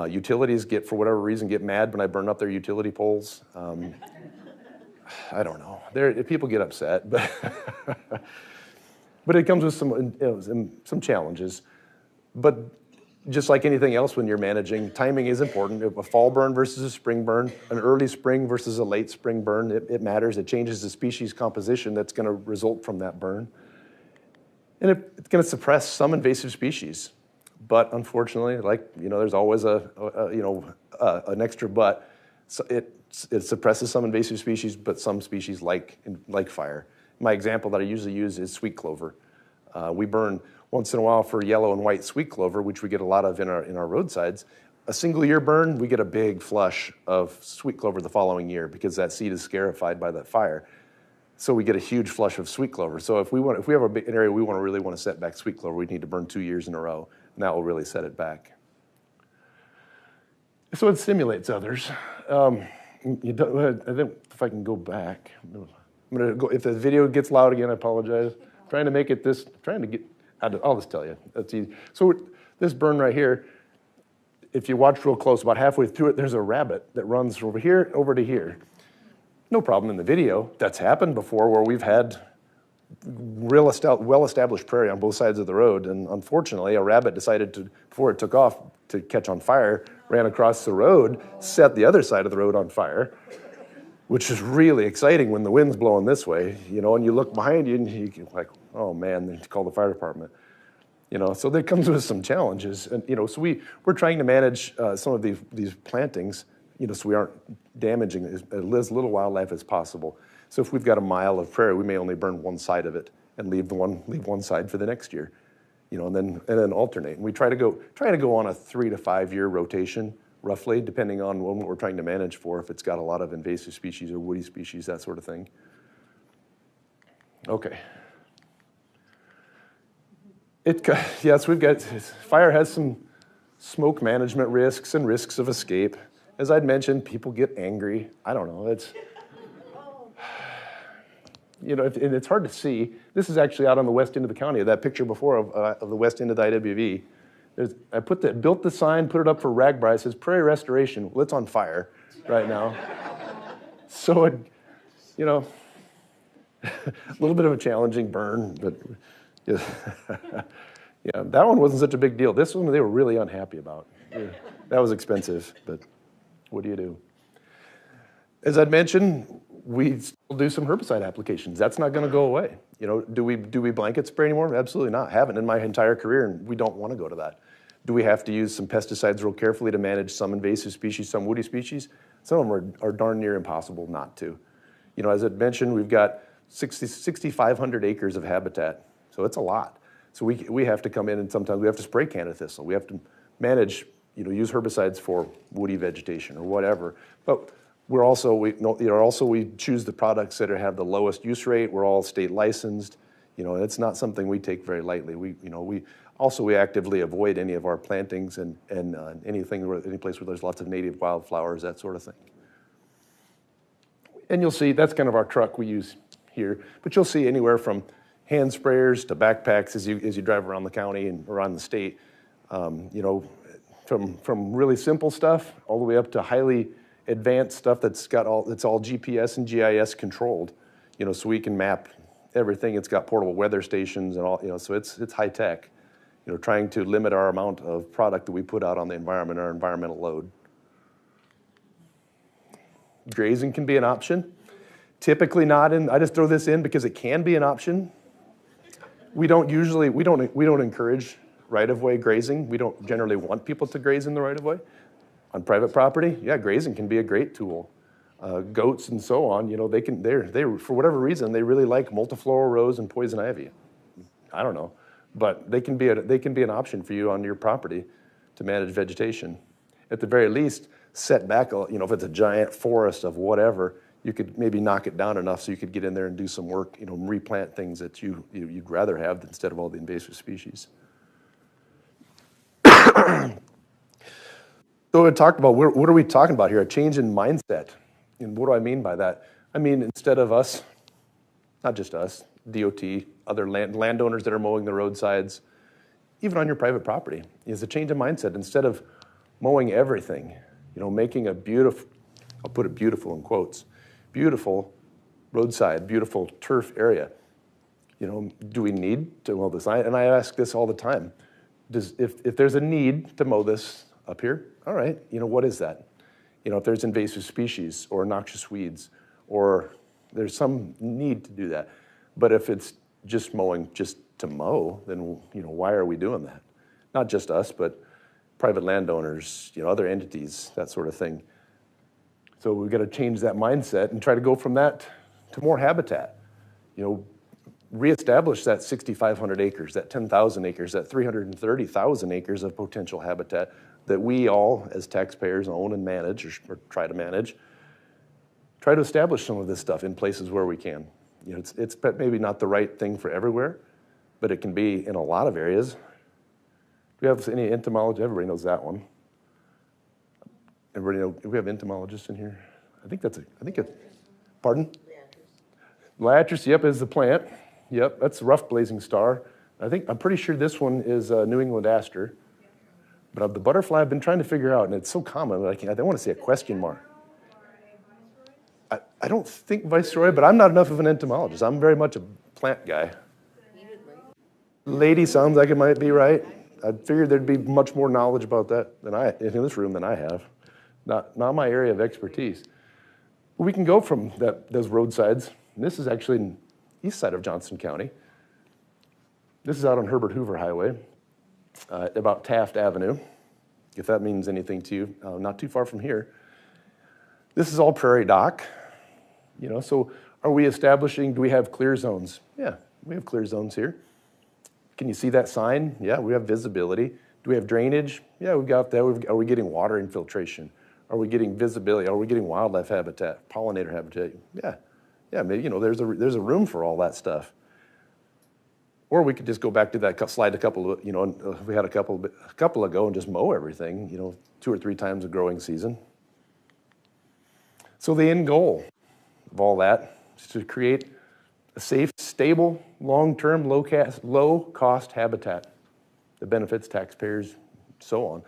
Utilities for whatever reason, get mad when I burn up their utility poles. I don't know. People get upset, but but it comes with some challenges. But just like anything else when you're managing, timing is important. A fall burn versus a spring burn, an early spring versus a late spring burn, it matters. It changes the species composition that's going to result from that burn. And it's going to suppress some invasive species. But unfortunately, there's always an extra but. So it suppresses some invasive species, but some species like fire. My example that I usually use is sweet clover. We burn once in a while for yellow and white sweet clover, which we get a lot of in our roadsides. A single year burn, we get a big flush of sweet clover the following year because that seed is scarified by that fire. So we get a huge flush of sweet clover. So if we have an area we really want to set back sweet clover, we need to burn 2 years in a row, and that will really set it back. So it stimulates others. I think if I can go back, I'm gonna go. If the video gets loud again, I apologize. Trying to make it I'll just tell you. That's easy. So this burn right here, if you watch real close, about halfway through it, there's a rabbit that runs from over here over to here. No problem in the video. That's happened before where we've had well-established prairie on both sides of the road, and unfortunately, a rabbit decided to, before it took off to catch on fire, ran across the road, set the other side of the road on fire, which is really exciting when the wind's blowing this way, and you look behind you and you're like, oh man, they call the fire department. So that comes with some challenges. And, so we're trying to manage some of these plantings, so we aren't damaging as little wildlife as possible. So if we've got a mile of prairie, we may only burn one side of it and leave one side for the next year, and then alternate. And we try to go on a 3 to 5 year rotation, roughly, depending on what we're trying to manage for, if it's got a lot of invasive species or woody species, that sort of thing. Okay. Yes, fire has some smoke management risks and risks of escape. As I'd mentioned, people get angry. I don't know, and it's hard to see. This is actually out on the west end of the county. That picture before of the west end of the IWV. I built the sign, put it up for Ragbri. It says prairie restoration. Well, it's on fire right now. So a little bit of a challenging burn, but yeah. Yeah, that one wasn't such a big deal. This one they were really unhappy about. Yeah, that was expensive, but what do you do? As I'd mentioned, we still do some herbicide applications. That's not going to go away. Do we blanket spray anymore? Absolutely not. Haven't in my entire career, and we don't want to go to that. Do we have to use some pesticides real carefully to manage some invasive species, some woody species? Some of them are darn near impossible not to. As I'd mentioned, we've got 6,500 acres of habitat, so it's a lot. So we have to come in, and sometimes we have to spray Canada thistle. We have to manage, use herbicides for woody vegetation or whatever. But we choose the products that have the lowest use rate. We're all state licensed. And it's not something we take very lightly. We actively avoid any of our plantings and any place where there's lots of native wildflowers, that sort of thing. And you'll see that's kind of our truck we use here. But you'll see anywhere from hand sprayers to backpacks as you drive around the county and around the state. From really simple stuff all the way up to highly advanced stuff that's all GPS and GIS controlled. So we can map everything. It's got portable weather stations and all. So it's high tech. Trying to limit our amount of product that we put out on the environment, our environmental load. Grazing can be an option. Typically not I just throw this in because it can be an option. We don't encourage right-of-way grazing. We don't generally want people to graze in the right-of-way. On private property, yeah, grazing can be a great tool. Goats and so on, they for whatever reason, they really like multifloral rose and poison ivy. I don't know, but they can be an option for you on your property to manage vegetation. At the very least, set back, if it's a giant forest of whatever, you could maybe knock it down enough so you could get in there and do some work, replant things that you'd rather have instead of all the invasive species. So we talked about, what are we talking about here? A change in mindset. And what do I mean by that? I mean, instead of us, not just us, DOT, other landowners that are mowing the roadsides, even on your private property, is a change in mindset. Instead of mowing everything, making a beautiful, I'll put it beautiful in quotes, beautiful roadside, beautiful turf area. Do we need to mow this? And I ask this all the time. If there's a need to mow this up here, all right, what is that? If there's invasive species or noxious weeds, or there's some need to do that. But if it's just mowing just to mow, then why are we doing that? Not just us, but private landowners, other entities, that sort of thing. So we've got to change that mindset and try to go from that to more habitat. Reestablish that 6,500 acres, that 10,000 acres, that 330,000 acres of potential habitat that we all, as taxpayers, own and manage or try to manage. Try to establish some of this stuff in places where we can. It's maybe not the right thing for everywhere, but it can be in a lot of areas. Do we have any entomologists? Everybody knows that one. Everybody know, do we have entomologists in here? I think it's, pardon? Liatris, yep, is the plant. Yep, that's rough blazing star. I'm pretty sure this one is New England aster. But of the butterfly, I've been trying to figure out, and it's so common, I don't want to say a question mark. I don't think Viceroy, but I'm not enough of an entomologist. I'm very much a plant guy. Lady sounds like it might be right. I figured there'd be much more knowledge about that in this room than I have. Not my area of expertise. But we can go from those roadsides. And this is actually in east side of Johnson County. This is out on Herbert Hoover Highway, about Taft Avenue, if that means anything to you, not too far from here. This is all prairie dock. So are we establishing, do we have clear zones? Yeah, we have clear zones here. Can you see that sign? Yeah, we have visibility. Do we have drainage? Yeah, we've got that. Are we getting water infiltration? Are we getting visibility? Are we getting wildlife habitat, pollinator habitat? Yeah, maybe, there's a room for all that stuff. Or we could just go back to that slide a couple of, we had a couple ago and just mow everything, 2 or 3 times a growing season. So the end goal of all that is to create a safe, stable, long-term, low-cost habitat that benefits taxpayers, so on.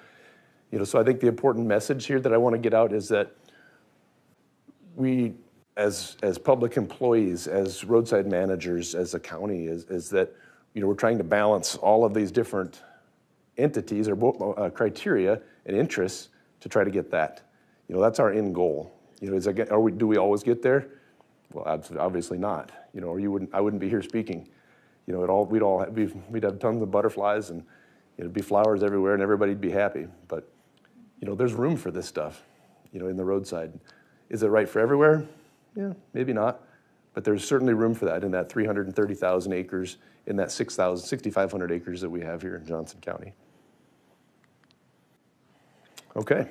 So I think the important message here that I want to get out is that we, as public employees, as roadside managers, as a county, is that we're trying to balance all of these different entities or criteria and interests to try to get that. That's our end goal. Do we always get there? Well, obviously not. Or I wouldn't be here speaking. We'd have tons of butterflies and it'd be flowers everywhere and everybody'd be happy. But there's room for this stuff, in the roadside. Is it right for everywhere? Yeah, maybe not. But there's certainly room for that in that 330,000 acres, in that 6,500 acres that we have here in Johnson County. Okay,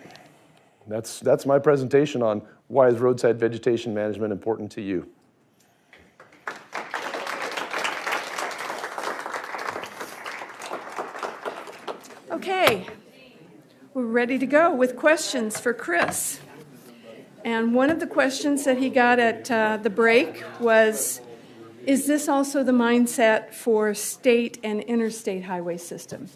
that's my presentation on why is roadside vegetation management important to you. Okay, we're ready to go with questions for Chris. And one of the questions that he got at the break was, is this also the mindset for state and interstate highway system?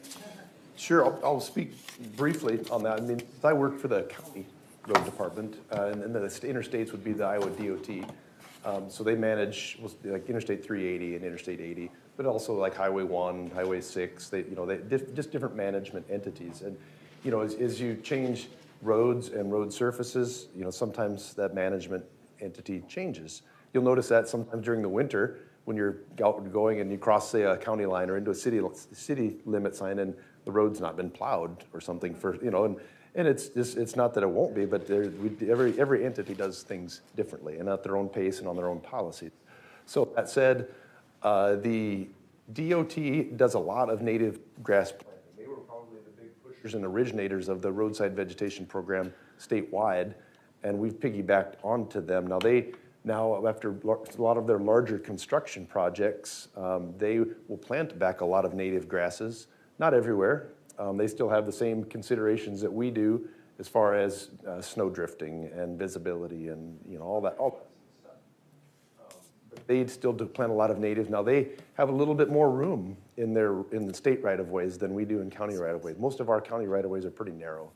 Sure, I'll speak briefly on that. I mean, I work for the county road department, and the interstates would be the Iowa DOT. So they manage like Interstate 380 and Interstate 80, but also like Highway 1, Highway 6. They just different management entities. And as you change roads and road surfaces, sometimes that management entity changes. You'll notice that sometimes during the winter when you're going and you cross, say, a county line or into a city limit sign and the road's not been plowed or something for, and it's not that it won't be, but every entity does things differently and at their own pace and on their own policies. So that said, the DOT does a lot of native grass planting. They were probably the big pushers and originators of the roadside vegetation program statewide, and we've piggybacked onto them. Now after a lot of their larger construction projects, they will plant back a lot of native grasses. Not everywhere. They still have the same considerations that we do as far as snow drifting and visibility and all that stuff. But they still do plant a lot of native. Now they have a little bit more room in the state right-of-ways than we do in county right-of-ways. Most of our county right-of-ways are pretty narrow.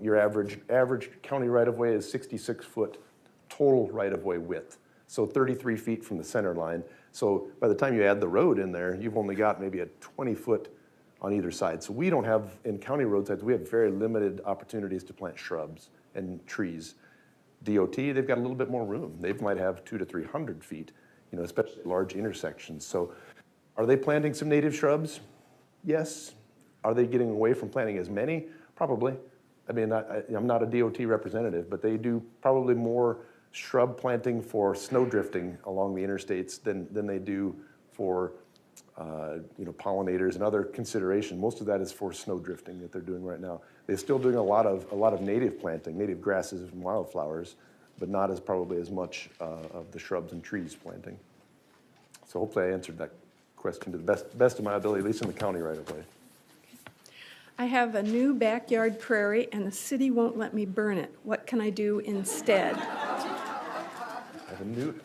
Your average county right-of-way is 66-foot total right-of-way width, so 33 feet from the center line. So by the time you add the road in there, you've only got maybe a 20-foot on either side. So we don't have, in county roadsides, we have very limited opportunities to plant shrubs and trees. DOT, they've got a little bit more room. They might have 200 to 300 feet, especially large intersections. So are they planting some native shrubs? Yes. Are they getting away from planting as many? Probably. I mean, I'm not a DOT representative, but they do probably more shrub planting for snow drifting along the interstates than they do for pollinators and other consideration. Most of that is for snow drifting that they're doing right now. They're still doing a lot of native planting, native grasses and wildflowers, but not probably as much of the shrubs and trees planting. So hopefully I answered that question to the best of my ability, at least in the county right away. I have a new backyard prairie and the city won't let me burn it. What can I do instead?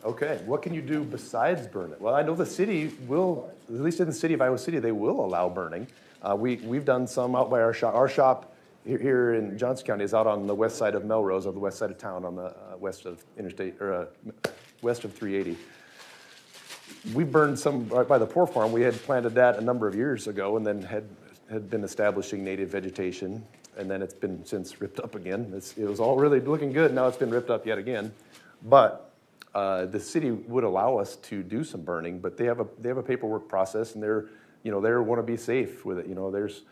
Okay, what can you do besides burn it? Well, I know the city will, at least in the city of Iowa City, they will allow burning. We've done some out by our shop. Our shop here in Johnson County is out on the west side of Melrose, on the west side of town, on the west of Interstate, or west of 380. We burned some right by the Poor Farm. We had planted that a number of years ago and then had been establishing native vegetation, and then it's been since ripped up again. It was all really looking good. Now it's been ripped up yet again. But the city would allow us to do some burning, but they have a paperwork process, and they want to be safe with it. There's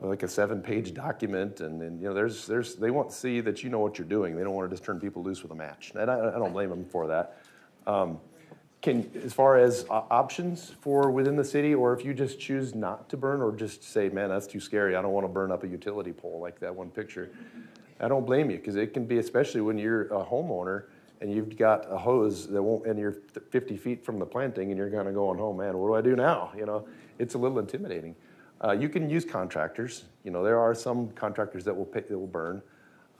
like a 7-page document, and they want to see that you know what you're doing. They don't want to just turn people loose with a match, and I don't blame them for that. As far as options for within the city, or if you just choose not to burn, or just say, man, that's too scary, I don't want to burn up a utility pole like that one picture. I don't blame you, because it can be, especially when you're a homeowner and you've got a hose that won't, and you're 50 feet from the planting, and you're kind of going, oh man, what do I do now? You know, it's a little intimidating. You can use contractors. You know, there are some contractors that will burn.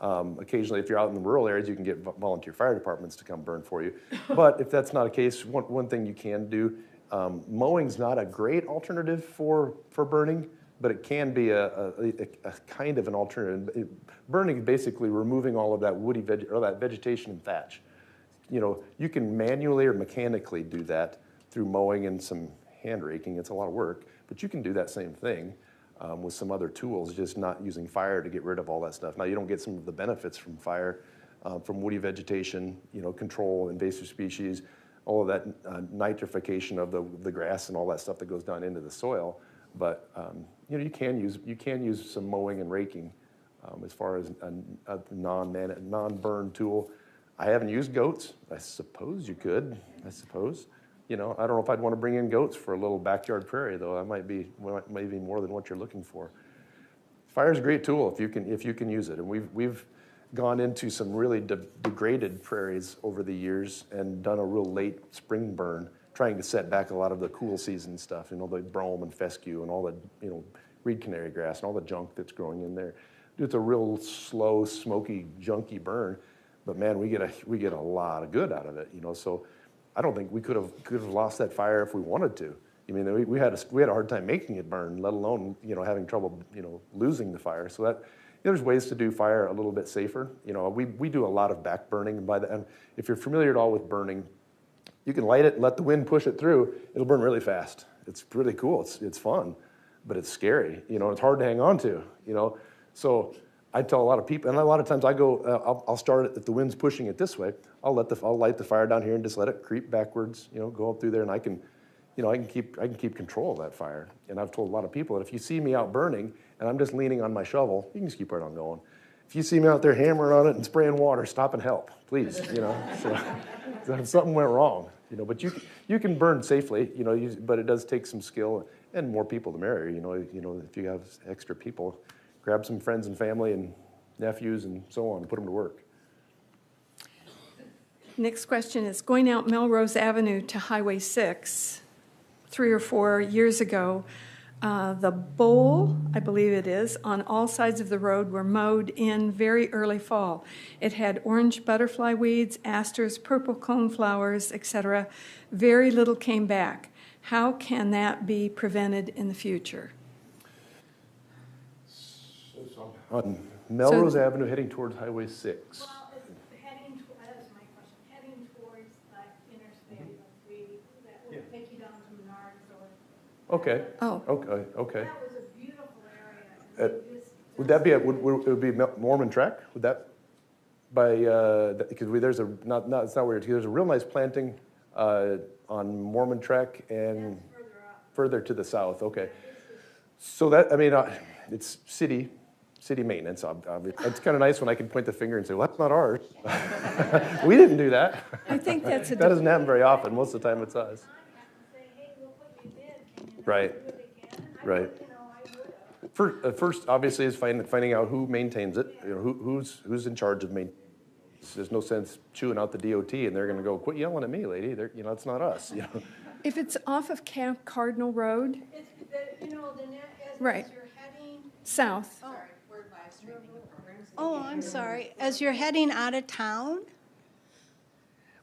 Occasionally, if you're out in the rural areas, you can get volunteer fire departments to come burn for you. But if that's not a case, one thing you can do, mowing's not a great alternative for burning, but it can be a kind of an alternative. Burning is basically removing all of that that vegetation and thatch. You know, you can manually or mechanically do that through mowing and some hand raking. It's a lot of work, but you can do that same thing with some other tools, just not using fire to get rid of all that stuff. Now, you don't get some of the benefits from fire, from woody vegetation, you know, control invasive species, all of that nitrification of the grass and all that stuff that goes down into the soil. But you know, you can use some mowing and raking as far as a non-burn tool. I haven't used goats. I suppose you could. I suppose. You know, I don't know if I'd want to bring in goats for a little backyard prairie, though. That might be maybe more than what you're looking for. Fire's a great tool if you can use it, and we've gone into some really degraded prairies over the years and done a real late spring burn, trying to set back a lot of the cool season stuff, you know, the brome and fescue and all the, you know, reed canary grass and all the junk that's growing in there. It's a real slow, smoky, junky burn, but man, we get a lot of good out of it, you know. So I don't think we could have lost that fire if we wanted to. I mean, we had a hard time making it burn, let alone, you know, having trouble, you know, losing the fire. So that, there's ways to do fire a little bit safer. You know, we do a lot of back burning, and if you're familiar at all with burning, you can light it and let the wind push it through. It'll burn really fast. It's really cool. It's fun, but it's scary. You know, it's hard to hang on to. You know, so I tell a lot of people, and a lot of times I go, I'll start it if the wind's pushing it this way. I'll light the fire down here and just let it creep backwards. You know, go up through there, and I can keep control of that fire. And I've told a lot of people that if you see me out burning and I'm just leaning on my shovel, you can just keep right on going. If you see me out there hammering on it and spraying water, stop and help, please. You know, so something went wrong. You know, but you can burn safely. You know, but it does take some skill, and more people the merrier. You know, if you have extra people, grab some friends and family and nephews and so on, and put them to work. Next question is, going out Melrose Avenue to Highway 6, 3 or 4 years ago, the bowl, I believe it is, on all sides of the road were mowed in very early fall. It had orange butterfly weeds, asters, purple coneflowers, etc. Very little came back. How can that be prevented in the future? On Melrose Avenue heading towards Highway 6. Well, that was my question, heading towards the interstate of 380, that would take you down to Menards or... Okay. Oh. Okay. That was a beautiful area. Would that be would it be Mormon Track? Would that by because there's a it's not weird. There's a real nice planting on Mormon Track and further to the south. Okay. So that, I mean, it's city maintenance. It's kind of nice when I can point the finger and say, well, that's not ours. We didn't do that. I think that's that doesn't happen very often. Most of the time it's us. Right. First, obviously, is finding out who maintains it. You know, who's in charge of maintenance. There's no sense chewing out the DOT, and they're going to go, "Quit yelling at me, lady." You know, it's not us. You know. If it's off of Camp Cardinal Road, right, As you're heading south. sorry, we're live streaming the program. Oh, I'm sorry. As you're heading out of town.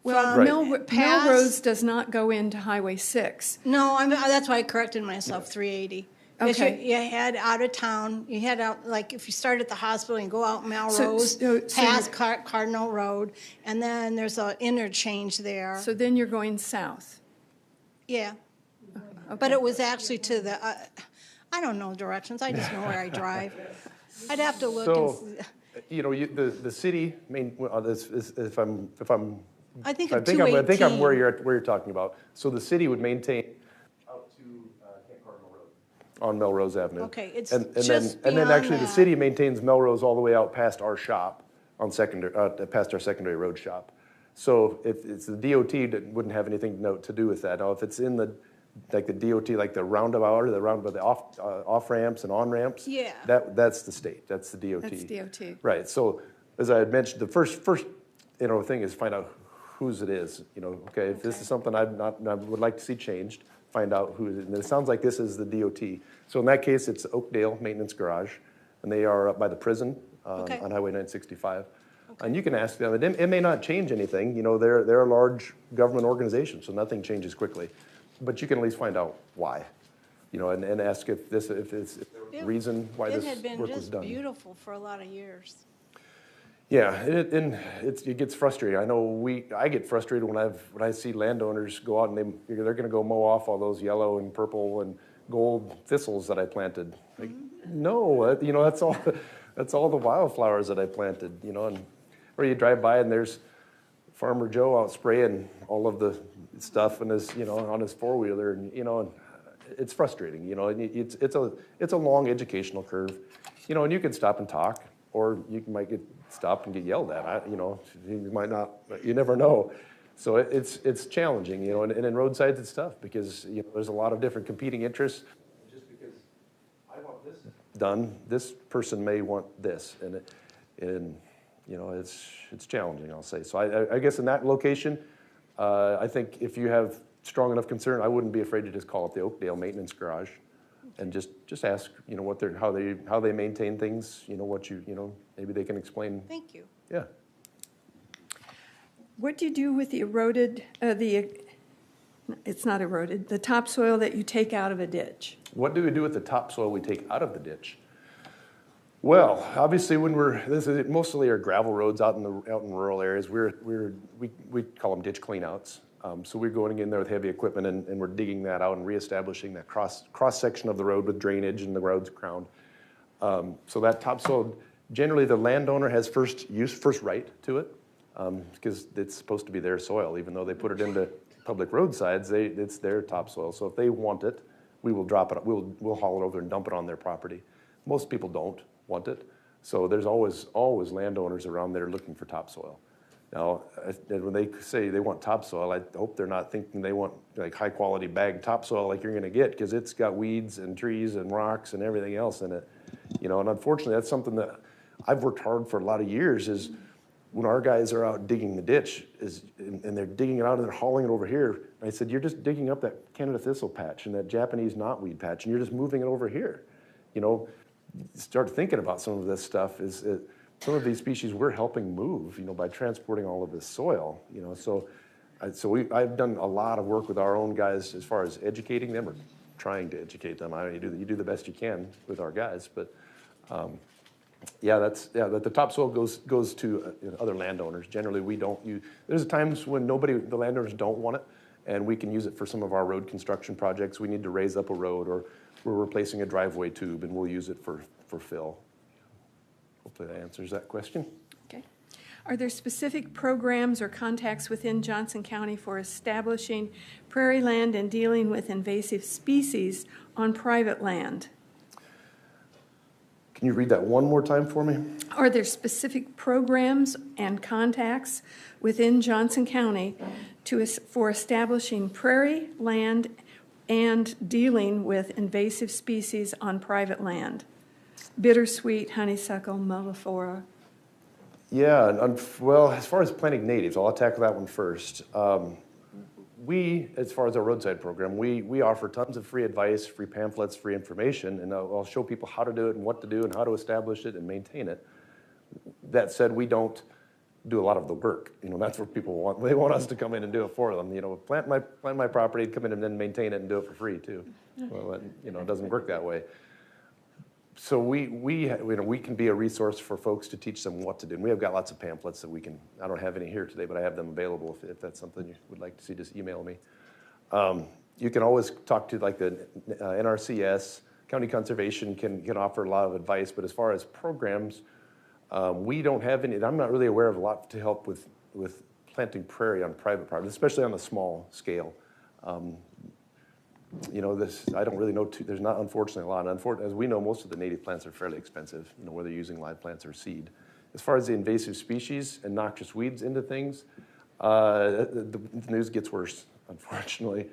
Well, Right. Melrose does not go into Highway 6. No, that's why I corrected myself. 380. Okay. You head out of town. You head out, like if you start at the hospital and go out Melrose, so past Cardinal Road, and then there's an interchange there. So then you're going south. Yeah. Okay. But it was actually to the, I don't know directions. I just know where I drive. I'd have to look. So, you know, the city if I'm I think I of think 218. I think I'm where you're talking about. So the city would maintain out to Camp Cardinal Road on Melrose Avenue. Okay, it's and just then beyond actually the that. city maintains Melrose all the way out past our shop on past our secondary road shop. So if it's the DOT that wouldn't have anything to do with that. Now if it's in the DOT, like the roundabout or the off ramps and on ramps, Yeah. that's the state. That's the DOT. That's DOT. Right. So as I had mentioned, the first thing is find out whose it is. You know, okay, if this is something I would like to see changed, find out who it is. And it sounds like this is the DOT. So in that case, it's Oakdale Maintenance Garage, and they are up by the prison on Highway 965. And you can ask them, it may not change anything. You know, they're a large government organization, so nothing changes quickly. But you can at least find out why. You know, and ask if there was a reason why this work was done. It had been just beautiful for a lot of years. Yeah, and it gets frustrating. I know I get frustrated when I see landowners go out and they're going to go mow off all those yellow and purple and gold thistles that I planted. Like, no, you know, that's all the wildflowers that I planted. You know, or you drive by and there's Farmer Joe out spraying all of the stuff and his, you know, on his four-wheeler, and you know, and it's frustrating. You know, and it's a long educational curve. You know, and you can stop and talk, or you might get stopped and get yelled at. You know, you might not. You never know. So it's challenging. You know, and in roadsides it's tough because you know there's a lot of different competing interests. Just because I want this done, this person may want this, and you know it's challenging. I'll say. So I guess in that location, I think if you have strong enough concern, I wouldn't be afraid to just call it the Oakdale Maintenance Garage, and just ask, you know, how they maintain things. You know, maybe they can explain. Thank you. Yeah. What do you do with the eroded, it's not eroded, the topsoil that you take out of a ditch? What do we do with the topsoil we take out of the ditch? Well, obviously, when mostly our gravel roads out in rural areas, we call them ditch cleanouts. So we're going in there with heavy equipment and we're digging that out and reestablishing that cross section of the road with drainage and the road's crowned. So that topsoil, generally the landowner has first right to it because it's supposed to be their soil, even though they put it into public roadsides. It's their topsoil. So if they want it, we will drop it. We'll haul it over and dump it on their property. Most people don't want it, so there's always landowners around there looking for topsoil. Now, when they say they want topsoil, I hope they're not thinking they want like high quality bagged topsoil like you're going to get, because it's got weeds and trees and rocks and everything else in it. You know, and unfortunately, that's something that I've worked hard for a lot of years. Is when our guys are out digging the ditch, and they're digging it out and they're hauling it over here. And I said, you're just digging up that Canada thistle patch and that Japanese knotweed patch, and you're just moving it over here. You know, start thinking about some of this stuff. Some of these species we're helping move, you know, by transporting all of this soil, you know. So I've done a lot of work with our own guys as far as educating them or trying to educate them. You do the best you can with our guys, but the topsoil goes to other landowners. Generally, we don't use. There's times when the landowners don't want it, and we can use it for some of our road construction projects. We need to raise up a road, or we're replacing a driveway tube, and we'll use it for fill. Hopefully that answers that question. Okay. Are there specific programs or contacts within Johnson County for establishing prairie land and dealing with invasive species on private land? Can you read that one more time for me? Are there specific programs and contacts within Johnson County for establishing prairie land and dealing with invasive species on private land? Bittersweet, honeysuckle, mellifera. Yeah, well, as far as planting natives, I'll tackle that one first. As far as our roadside program, we offer tons of free advice, free pamphlets, free information, and I'll show people how to do it and what to do and how to establish it and maintain it. That said, we don't do a lot of the work. You know, that's what people want. They want us to come in and do it for them. You know, plant my property, come in and then maintain it and do it for free too. Well, it doesn't work that way. So we can be a resource for folks to teach them what to do. And we have got lots of pamphlets that we can. I don't have any here today, but I have them available if that's something you would like to see. Just email me. You can always talk to like the NRCS. County Conservation can offer a lot of advice, but as far as programs, we don't have any. I'm not really aware of a lot to help with planting prairie on private property, especially on a small scale. You know, I don't really know. There's not, unfortunately, a lot. As we know, most of the native plants are fairly expensive, you know, whether you're using live plants or seed. As far as the invasive species and noxious weeds into things, the news gets worse, unfortunately.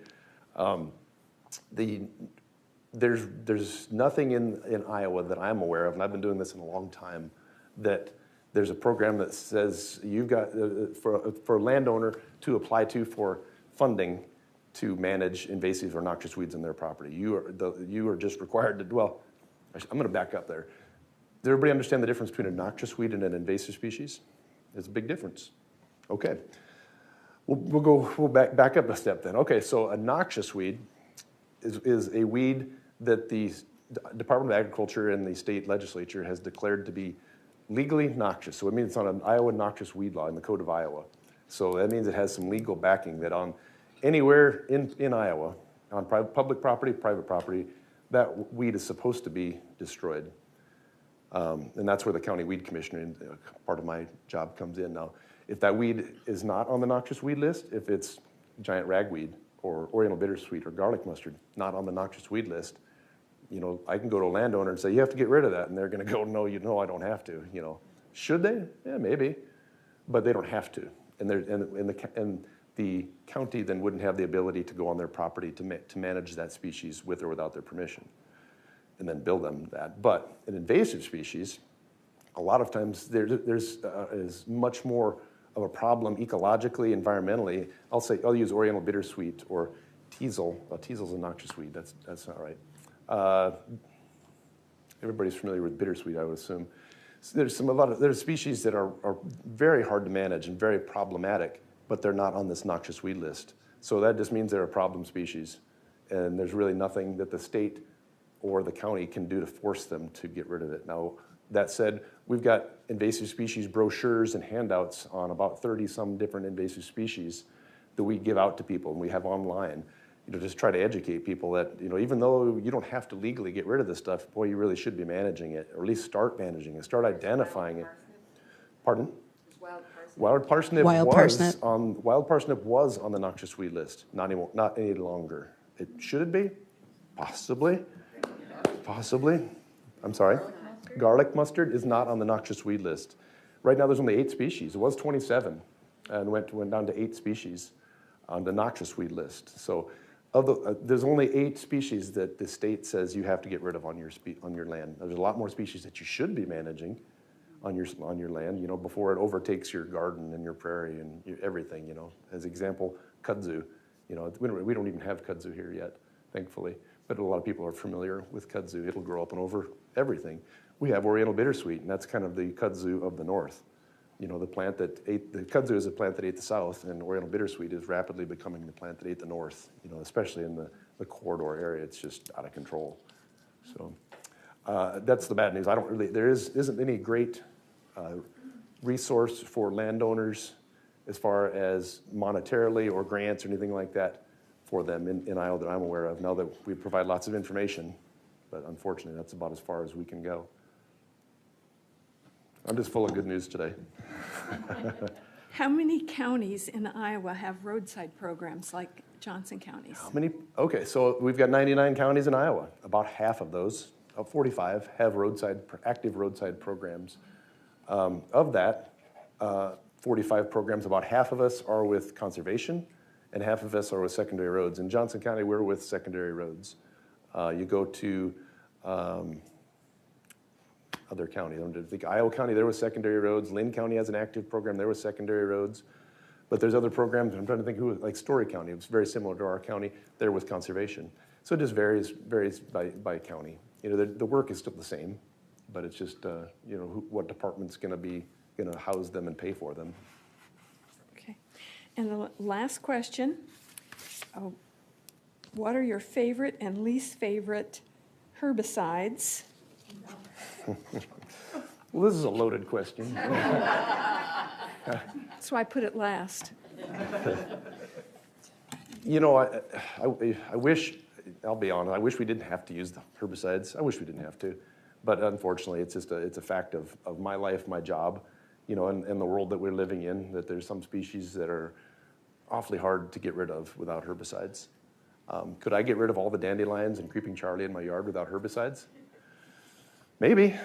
There's nothing in Iowa that I'm aware of, and I've been doing this in a long time, that There's a program that says you've got, for a landowner to apply to for funding to manage invasive or noxious weeds in their property. You are just required to, well, I'm gonna back up there. Does everybody understand the difference between a noxious weed and an invasive species? There's a big difference. Okay, we'll back up a step then. Okay, so a noxious weed is a weed that the Department of Agriculture and the state legislature has declared to be legally noxious. So it means it's on an Iowa noxious weed law in the Code of Iowa. So that means it has some legal backing that on anywhere in Iowa, on public property, private property, that weed is supposed to be destroyed. And that's where the county weed commissioner, part of my job, comes in. Now, if that weed is not on the noxious weed list, if it's giant ragweed or oriental bittersweet or garlic mustard, not on the noxious weed list, you know, I can go to a landowner and say, you have to get rid of that. And they're gonna go, no, you know, I don't have to, you know. Should they? Yeah, maybe, but they don't have to. And the county then wouldn't have the ability to go on their property to manage that species with or without their permission and then bill them that. But an invasive species, a lot of times is much more of a problem ecologically, environmentally. I'll use oriental bittersweet or teasel. Well, teasel's a noxious weed, that's not right. Everybody's familiar with bittersweet, I would assume. So there's species that are very hard to manage and very problematic, but they're not on this noxious weed list. So that just means they're a problem species, and there's really nothing that the state or the county can do to force them to get rid of it. Now, that said, we've got invasive species brochures and handouts on about 30-some different invasive species that we give out to people and we have online. You know, just try to educate people that, you know, even though you don't have to legally get rid of this stuff, boy, you really should be managing it, or at least start managing it, start identifying it. Pardon? Wild parsnip was on the noxious weed list, not any longer. Should it be? Possibly. I'm sorry. Garlic mustard is not on the noxious weed list. Right now there's only 8 species. It was 27 and went down to 8 species on the noxious weed list. So there's only 8 species that the state says you have to get rid of on your land. There's a lot more species that you should be managing on your land, you know, before it overtakes your garden and your prairie and everything, you know. As example, kudzu, you know, we don't even have kudzu here yet, thankfully, but a lot of people are familiar with kudzu. It'll grow up and over everything. We have oriental bittersweet, and that's kind of the kudzu of the north. You know, the kudzu is a plant that ate the south, and oriental bittersweet is rapidly becoming the plant that ate the north, you know, especially in the corridor area. It's just out of control. So that's the bad news. There isn't any great resource for landowners as far as monetarily or grants or anything like that for them in Iowa that I'm aware of. Now that we provide lots of information, but unfortunately that's about as far as we can go. I'm just full of good news today. How many counties in Iowa have roadside programs like Johnson counties? How many? Okay, so we've got 99 counties in Iowa. About half of those, 45, have active roadside programs. Of that, 45 programs, about half of us are with conservation and half of us are with secondary roads. In Johnson County, we're with secondary roads. You go to other counties. I think Iowa County, there was secondary roads. Lynn County has an active program, there was secondary roads. But there's other programs, I'm trying to think like Story County, it was very similar to our county, there was conservation. So it just varies by county. You know, the work is still the same, but it's just, you know, what department's gonna house them and pay for them. Okay, and the last question, what are your favorite and least favorite herbicides? Well, this is a loaded question. That's why I put it last. You know, I wish, I'll be honest, I wish we didn't have to use the herbicides. I wish we didn't have to. But unfortunately, it's just it's a fact of my life, my job, you know, and the world that we're living in, that there's some species that are awfully hard to get rid of without herbicides. Could I get rid of all the dandelions and creeping Charlie in my yard without herbicides? Maybe,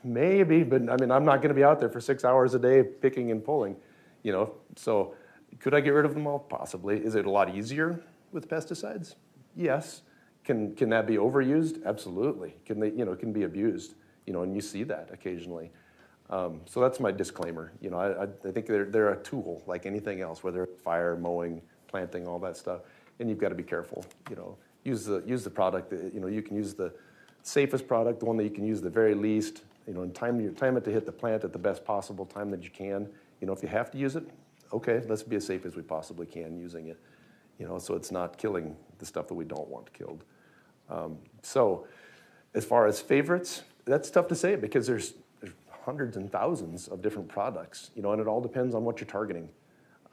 but I mean, I'm not going to be out there for 6 hours a day picking and pulling, you know. So could I get rid of them all? Possibly. Is it a lot easier with pesticides? Yes. Can that be overused? Absolutely. Can they, you know, can be abused, you know, and you see that occasionally. So that's my disclaimer. You know, I think they're a tool like anything else, whether it's fire, mowing, planting, all that stuff. And you've got to be careful. You know, use the product. You know, you can use the safest product, the one that you can use the very least. You know, and time it to hit the plant at the best possible time that you can. You know, if you have to use it, okay, let's be as safe as we possibly can using it. You know, so it's not killing the stuff that we don't want killed. So, as far as favorites, that's tough to say because there's hundreds and thousands of different products, you know, and it all depends on what you're targeting.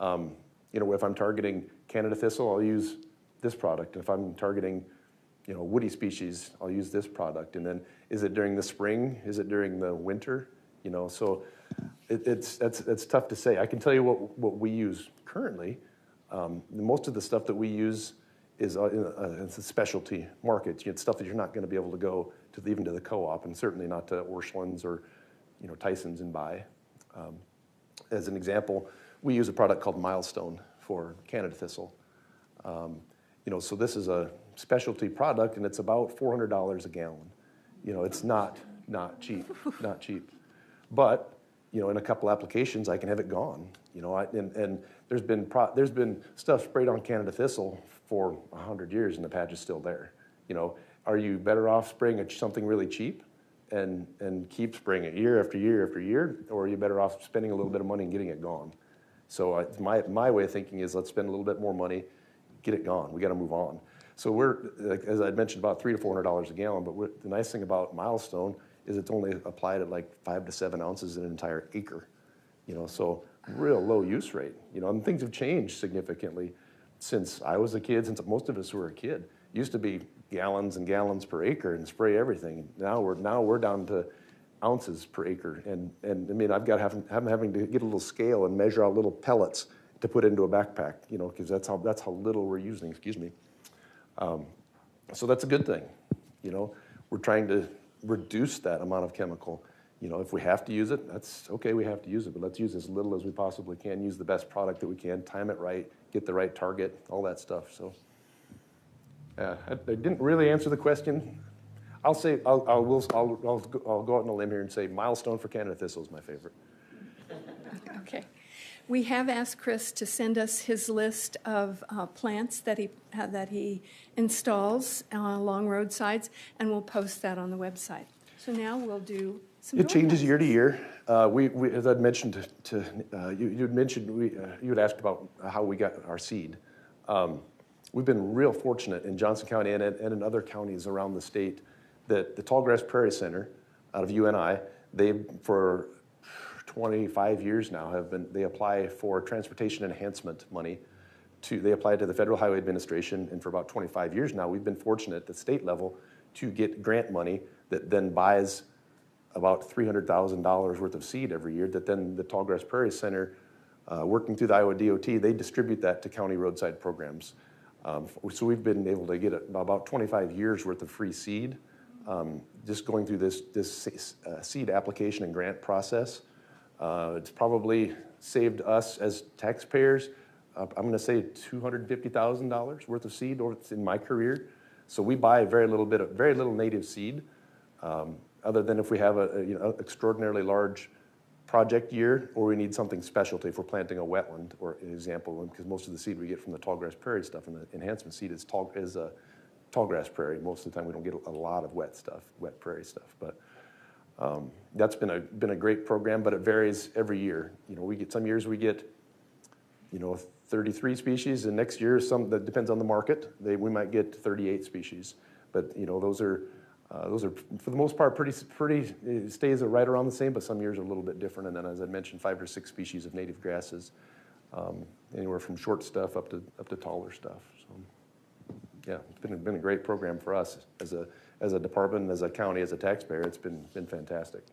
You know, if I'm targeting Canada thistle, I'll use this product. If I'm targeting, you know, woody species, I'll use this product. And then, is it during the spring? Is it during the winter? You know, so it's tough to say. I can tell you what we use currently. Most of the stuff that we use is it's a specialty market. It's stuff that you're not going to be able to go to even to the co-op, and certainly not to Orscheln's or, you know, Tyson's and buy. As an example, we use a product called Milestone for Canada thistle. You know, so this is a specialty product, and it's about $400 a gallon. You know, it's not cheap, not cheap. But, you know, in a couple applications, I can have it gone. You know, and there's been stuff sprayed on Canada thistle for 100 years, and the patch is still there. You know, are you better off spraying something really cheap and keep spraying it year after year after year, or are you better off spending a little bit of money and getting it gone? So my way of thinking is let's spend a little bit more money, get it gone. We got to move on. So we're, like, as I mentioned, about $300 to $400 a gallon. But the nice thing about Milestone is it's only applied at like 5 to 7 ounces in an entire acre. You know, so real low use rate. You know, and things have changed significantly since I was a kid, since most of us were a kid. It used to be gallons and gallons per acre and spray everything. Now we're down to ounces per acre. And I mean, I'm having to get a little scale and measure out little pellets to put into a backpack, you know, because that's how little we're using, excuse me. So that's a good thing. You know, we're trying to reduce that amount of chemical. You know, if we have to use it, that's okay, we have to use it, but let's use as little as we possibly can, use the best product that we can, time it right, get the right target, all that stuff. So I didn't really answer the question. I'll say, I'll go out on a limb here and say Milestone for Canada thistle is my favorite. Okay. We have asked Chris to send us his list of plants that he installs along roadsides, and we'll post that on the website. So now we'll do some. It changes year to year. We as I'd mentioned you had asked about how we got our seed. We've been real fortunate in Johnson County and in other counties around the state that the Tallgrass Prairie Center out of UNI, for 25 years now they apply for transportation enhancement money they apply to the Federal Highway Administration, and for about 25 years now we've been fortunate at the state level to get grant money that then buys about $300,000 worth of seed every year that then the Tallgrass Prairie Center, working through the Iowa DOT, they distribute that to county roadside programs. So we've been able to get about 25 years worth of free seed, just going through this seed application and grant process. It's probably saved us as taxpayers, I'm going to say $250,000 worth of seed in my career. So we buy very little native seed, other than if we have a extraordinarily large project year, or we need something specialty if we're planting a wetland, or an example, because most of the seed we get from the Tallgrass Prairie stuff and the enhancement seed is Tallgrass Prairie. Most of the time we don't get a lot of wet prairie stuff, but that's been a great program, but it varies every year. You know, some years we get, you know, 33 species, and next year that depends on the market. We might get 38 species, but you know those are for the most part pretty it stays right around the same, but some years are a little bit different. And then, as I mentioned, 5 or 6 species of native grasses, anywhere from short stuff up to taller stuff. So yeah, it's been a great program for us as a department, as a county, as a taxpayer. It's been fantastic.